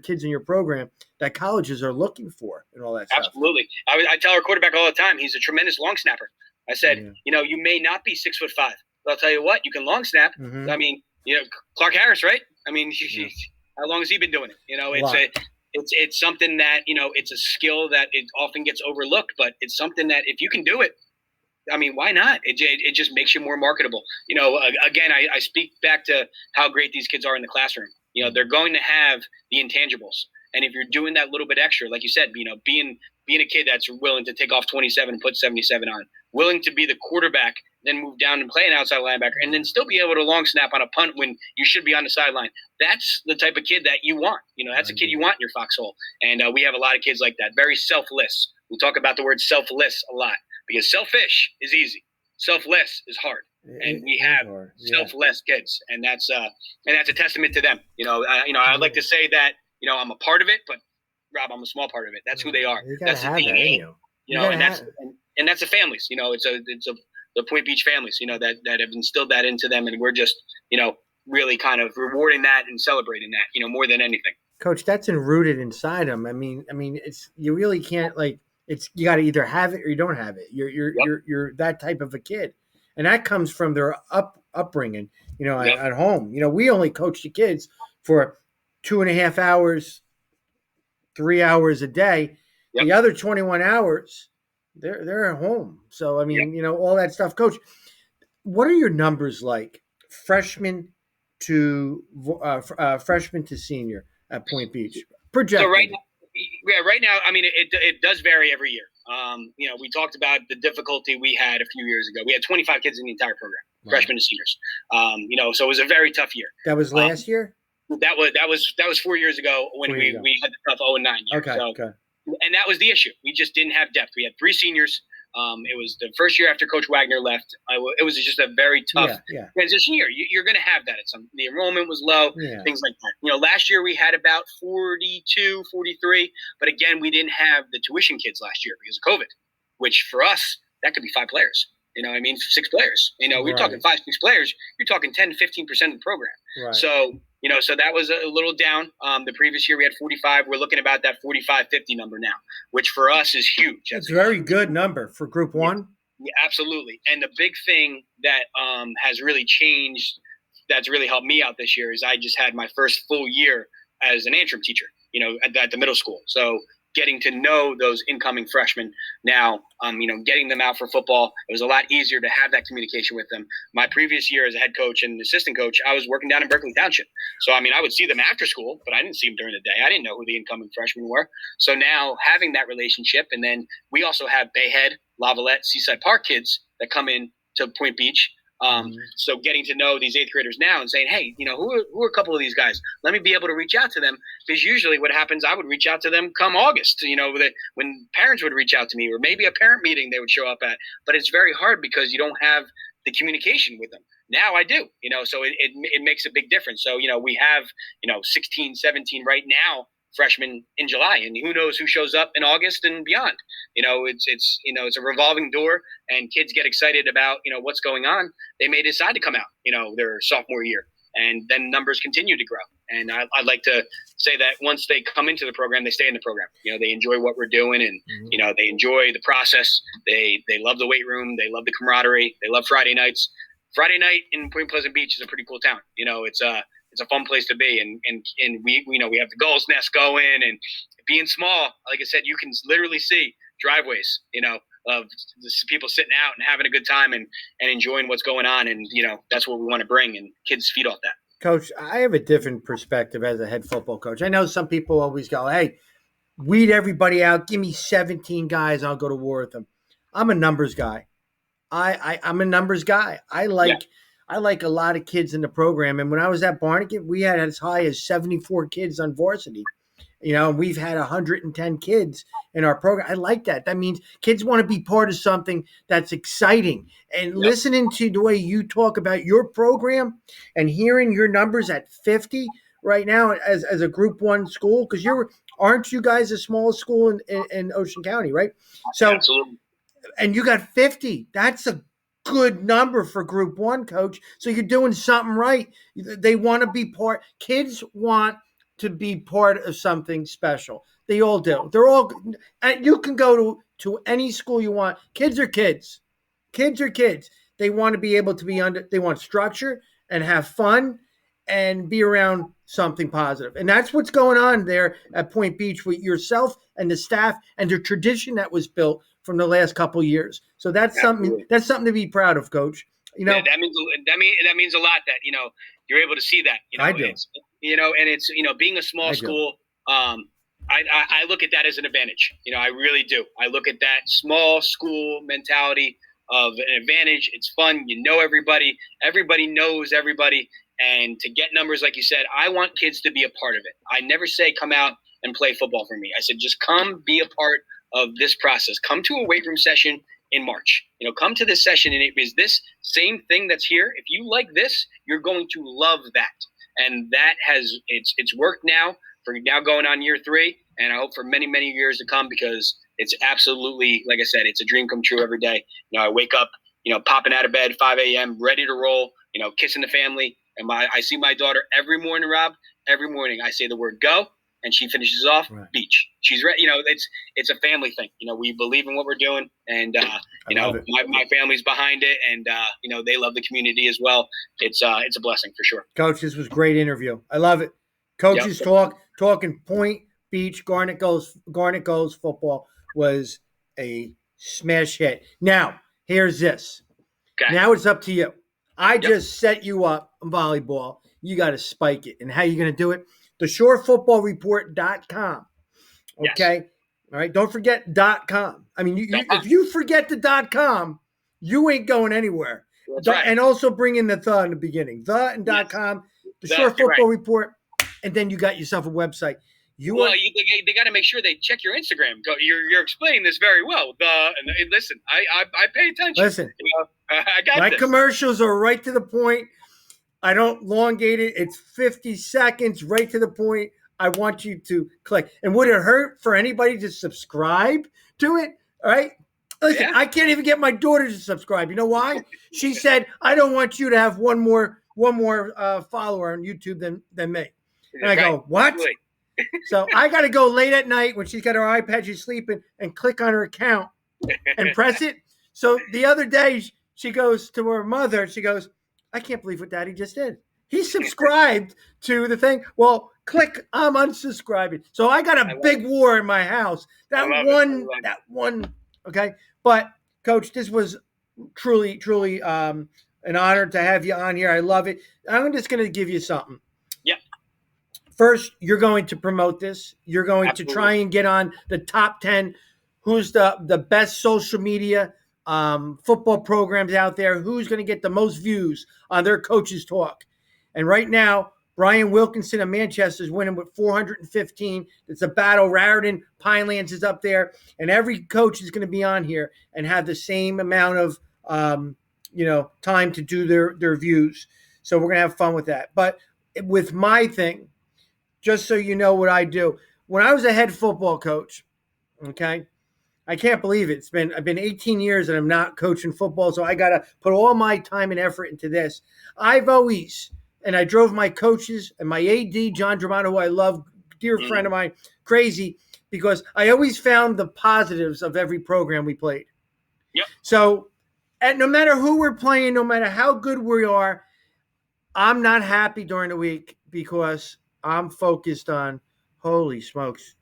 kids in your program, that colleges are looking for and all that stuff. Absolutely. I tell our quarterback all the time, he's a tremendous long snapper. I said, you may not be 6'5", but I'll tell you what, you can long snap. Mm-hmm. I mean, Clark Harris, right? I mean, how long has he been doing it? It's something that, it's a skill that it often gets overlooked, but it's something that if you can do it, I mean, why not? It just makes you more marketable. Again, I speak back to how great these kids are in the classroom. They're going to have the intangibles. And if you're doing that little bit extra, like you said, being a kid that's willing to take off 27 and put 77 on, willing to be the quarterback, then move down and play an outside linebacker, and then still be able to long snap on a punt when you should be on the sideline. That's the type of kid that you want. That's a kid you want in your foxhole. And we have a lot of kids like that, very selfless. We talk about the word selfless a lot because selfish is easy. Selfless is hard. And we have selfless kids, and that's a testament to them. I'd like to say that I'm a part of it, but Rob, I'm a small part of it. That's who they are. That's the DNA. And that's the families. It's the Point Beach families. That have instilled that into them, and we're just really kind of rewarding that and celebrating that. More than anything. Coach, that's enrooted inside them. I mean, it's you really can't you got to either have it or you don't have it. You're that type of a kid, and that comes from their upbringing. At home. We only coach the kids for 2.5 hours, 3 hours a day. Yep. The other 21 hours, they're at home. So I mean, all that stuff. Coach, what are your numbers like, freshman to senior at Point Beach? Projected. So right now, I mean, it does vary every year. We talked about the difficulty we had a few years ago. We had 25 kids in the entire program, freshmen to seniors. So it was a very tough year. That was last year? That was 4 years ago when we had the tough 0-9 year. Okay. And that was the issue. We just didn't have depth. We had 3 seniors. It was the first year after Coach Wagner left. It was just a very tough transition year. You're going to have that. The enrollment was low, things like that. Last year we had about 42, 43. But again, we didn't have the tuition kids last year because of COVID, which for us, that could be 5 players. 6 players. We're talking 5, 6 players. You're talking 10 to 15% of the program. Right. So that was a little down. The previous year we had 45. We're looking about that 45, 50 number now, which for us is huge. That's a very good number for Group 1. Yeah, absolutely. And the big thing that has really changed, that's really helped me out this year, is I just had my first full year as an interim teacher, at the middle school. So getting to know those incoming freshmen now, getting them out for football, it was a lot easier to have that communication with them. My previous year as a head coach and assistant coach, I was working down in Berkeley Township. So, I would see them after school, but I didn't see them during the day. I didn't know who the incoming freshmen were. So now having that relationship, and then we also have Bayhead, Lavalette, Seaside Park kids that come in to Point Beach. So getting to know these 8th graders now and saying, hey, who are a couple of these guys? Let me be able to reach out to them, because usually what happens, I would reach out to them come August, when parents would reach out to me, or maybe a parent meeting they would show up at. But it's very hard because you don't have the communication with them. Now I do, so it makes a big difference. So, we have, 16, 17 right now freshmen in July, and who knows who shows up in August and beyond. It's a revolving door, and kids get excited about what's going on. They may decide to come out their sophomore year, and then numbers continue to grow. And I'd like to say that once they come into the program, they stay in the program. They enjoy what we're doing, and they enjoy the process. They love the weight room. They love the camaraderie. They love Friday nights. Friday night in Point Pleasant Beach is a pretty cool town. It's a fun place to be, and we have the Gulls nest going, and being small, like I said, you can literally see driveways, of people sitting out and having a good time and enjoying what's going on, and that's what we want to bring, and kids feed off that. Coach, I have a different perspective as a head football coach. I know some people always go, "Hey, weed everybody out. Give me 17 guys. I'll go to war with them." I'm a numbers guy. I'm a numbers guy. I like a lot of kids in the program. And when I was at Barnegat, we had as high as 74 kids on varsity. We've had 110 kids in our program. I like that. That means kids want to be part of something that's exciting. And listening to the way you talk about your program and hearing your numbers at 50 right now as a Group 1 school, because aren't you guys the smallest school in Ocean County, right? So, absolutely. And you got 50. That's a good number for Group 1, Coach. So you're doing something right. They want to be part. Kids want to be part of something special. They all do. They're all. You can go to any school you want. Kids are kids. Kids are kids. They want to be able to be under. They want structure and have fun and be around something positive. And that's what's going on there at Point Beach with yourself and the staff and the tradition that was built from the last couple of years. So that's something to be proud of, Coach. That means a lot that you're able to see that. I do. And it's being a small school. I look at that as an advantage. I really do. I look at that small school mentality of an advantage. It's fun. Everybody. Everybody knows everybody. And to get numbers, like you said, I want kids to be a part of it. I never say come out and play football for me. I said just come be a part of this process. Come to a weight room session in March. Come to this session, and it is this same thing that's here. If you like this, you're going to love that. And that it's worked now for now going on year 3, and I hope for many, many years to come, because it's absolutely, like I said, it's a dream come true every day. I wake up, popping out of bed 5 a.m., ready to roll, kissing the family. And I see my daughter every morning, Rob. Every morning I say the word go, and she finishes off beach. She's ready. It's a family thing. We believe in what we're doing, and my family's behind it, and they love the community as well. It's a blessing for sure. Coach, this was a great interview. I love it. Coaches talking Point Beach Garnet Gulls football was a smash hit. Now here's this. Okay. Now it's up to you. I just set you up in volleyball. You got to spike it. And how you going to do it? TheShoreFootballReport.com. Okay? Yes. All right? Don't forget .com. I mean, if you forget the .com, you ain't going anywhere. That's right. And also bring in the in the beginning. And .com, The Shore Football Report, and then you got yourself a website. They got to make sure they check your Instagram. You're explaining this very well. And listen, I pay attention. Listen, I got my this. commercials are right to the point. I don't elongate it. It's 50 seconds, right to the point. I want you to click. And would it hurt for anybody to subscribe to it? All right. Listen, I can't even get my daughter to subscribe. You know why? She said, "I don't want you to have one more follower on YouTube than me." And I go, "What?" So I got to go late at night when she's got her iPad, she's sleeping, and click on her account and press it. So the other day she goes to her mother. She goes, "I can't believe what Daddy just did. He subscribed to the thing." Well, click, I'm unsubscribing. So I got a big war in my house. That one. Okay. But Coach, this was truly, truly an honor to have you on here. I love it. I'm just going to give you something. Yeah. First, you're going to promote this. You're going to try and get on the top 10. Who's the best social media football programs out there? Who's going to get the most views on their coaches talk? And right now, Brian Wilkinson of Manchester is winning with 415. It's a battle. Raritan, Pinelands is up there. And every coach is going to be on here and have the same amount of time to do their views. So we're going to have fun with that. But with my thing, just so you know what I do, when I was a head football coach, okay, I can't believe it. I've been 18 years and I'm not coaching football, so I got to put all my time and effort into this. I've always, and I drove my coaches and my AD, John Dramano, who I love, dear friend of mine, crazy, because I always found the positives of every program we played. Yep. So, and no matter who we're playing, no matter how good we are, I'm not happy during the week because I'm focused on, holy smokes.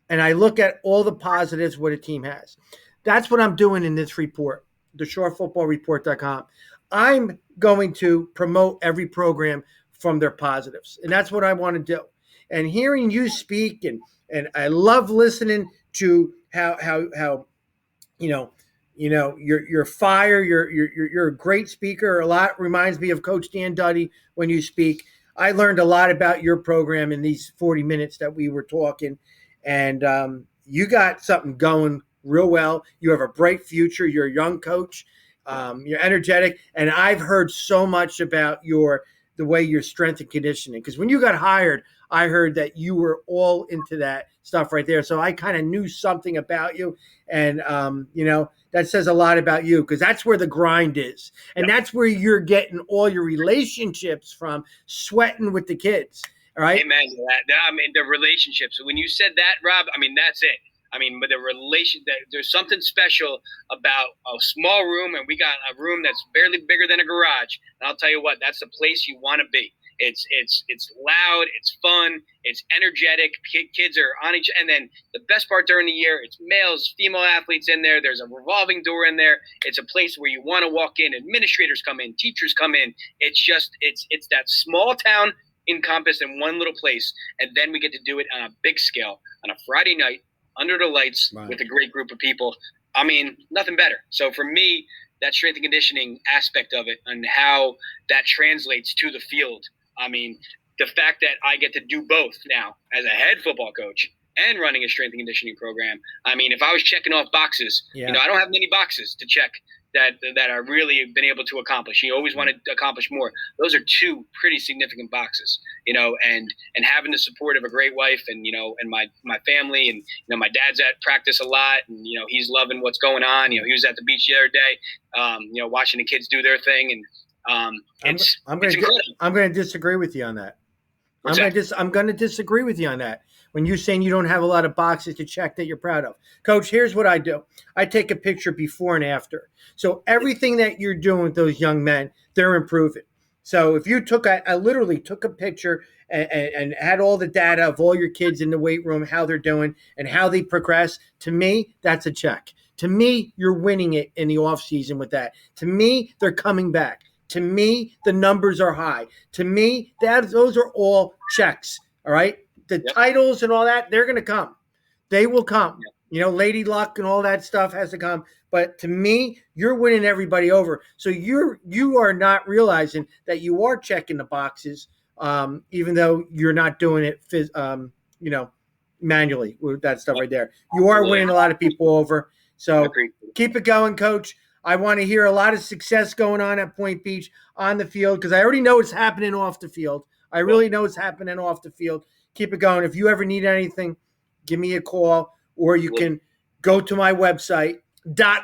And I look at all the positives what a team has. That's what I'm doing in this report, the shorefootballreport.com. I'm going to promote every program from their positives. And that's what I want to do. And hearing you speak, and I love listening to how you're fire, you're a great speaker. A lot reminds me of Coach Dan Duddy when you speak. I learned a lot about your program in these 40 minutes that we were talking. And you got something going real well. You have a bright future. You're a young coach. You're energetic. And I've heard so much about the way your strength and conditioning. Because when you got hired, I heard that you were all into that stuff right there. So I kind of knew something about you. And, that says a lot about you because that's where the grind is. And that's where you're getting all your relationships from, sweating with the kids. All right. Amen to that. I mean, the relationships. When you said that, Rob, I mean, that's it. I mean, but there's something special about a small room, and we got a room that's barely bigger than a garage. And I'll tell you what, that's the place you want to be. It's loud, it's fun, it's energetic. Kids are on each, and then the best part during the year, it's males, female athletes in there. There's a revolving door in there. It's a place where you want to walk in. Administrators come in, teachers come in. It's that small town encompassed in one little place, and then we get to do it on a big scale on a Friday night under the lights with a great group of people. I mean, nothing better. So for me, that strength and conditioning aspect of it and how that translates to the field. I mean, the fact that I get to do both now as a head football coach and running a strength and conditioning program. I mean, if I was checking off boxes, I don't have many boxes to check that I really been able to accomplish. You always want to accomplish more. Those are two pretty significant boxes, and having the support of a great wife and, and my family and, my dad's at practice a lot and, he's loving what's going on. He was at the beach the other day, watching the kids do their thing. And, I'm going to disagree with you on that. I'm going to disagree with you on that. When you're saying you don't have a lot of boxes to check that you're proud of. Coach, here's what I do. I take a picture before and after. So everything that you're doing with those young men, they're improving. So if you I literally took a picture and had all the data of all your kids in the weight room, how they're doing and how they progress, to me, that's a check. To me, you're winning it in the off season with that. To me, they're coming back. To me, the numbers are high. To me, those are all checks. All right. The titles and all that, they're going to come. They will come. Lady Luck and all that stuff has to come. But to me, you're winning everybody over. So you are not realizing that you are checking the boxes, even though you're not doing it, manually with that stuff right there. You are winning a lot of people over. So keep it going, Coach. I want to hear a lot of success going on at Point Beach on the field because I already know it's happening off the field. I really know it's happening off the field. Keep it going. If you ever need anything, give me a call or you can go to my website,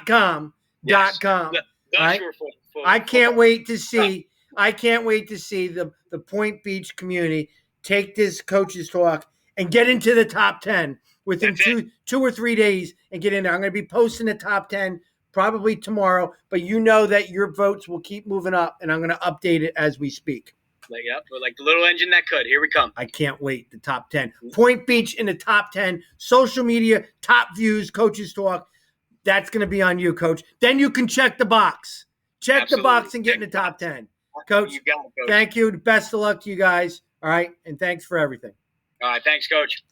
.com. Right? I can't wait to see the Point Beach community take this coach's talk and get into the top 10 within two or 3 days and get in there. I'm going to be posting the top 10 probably tomorrow, but you know that your votes will keep moving up, and I'm going to update it as we speak. Like the little engine that could. Here we come. I can't wait. The top 10. Point Beach in the top 10. Social media, top views, coaches talk. That's going to be on you, Coach. Then you can check the box. Check the box and get in the top 10. Coach, you got it, Coach. Thank you. Best of luck to you guys. All right, and thanks for everything. All right, thanks, Coach.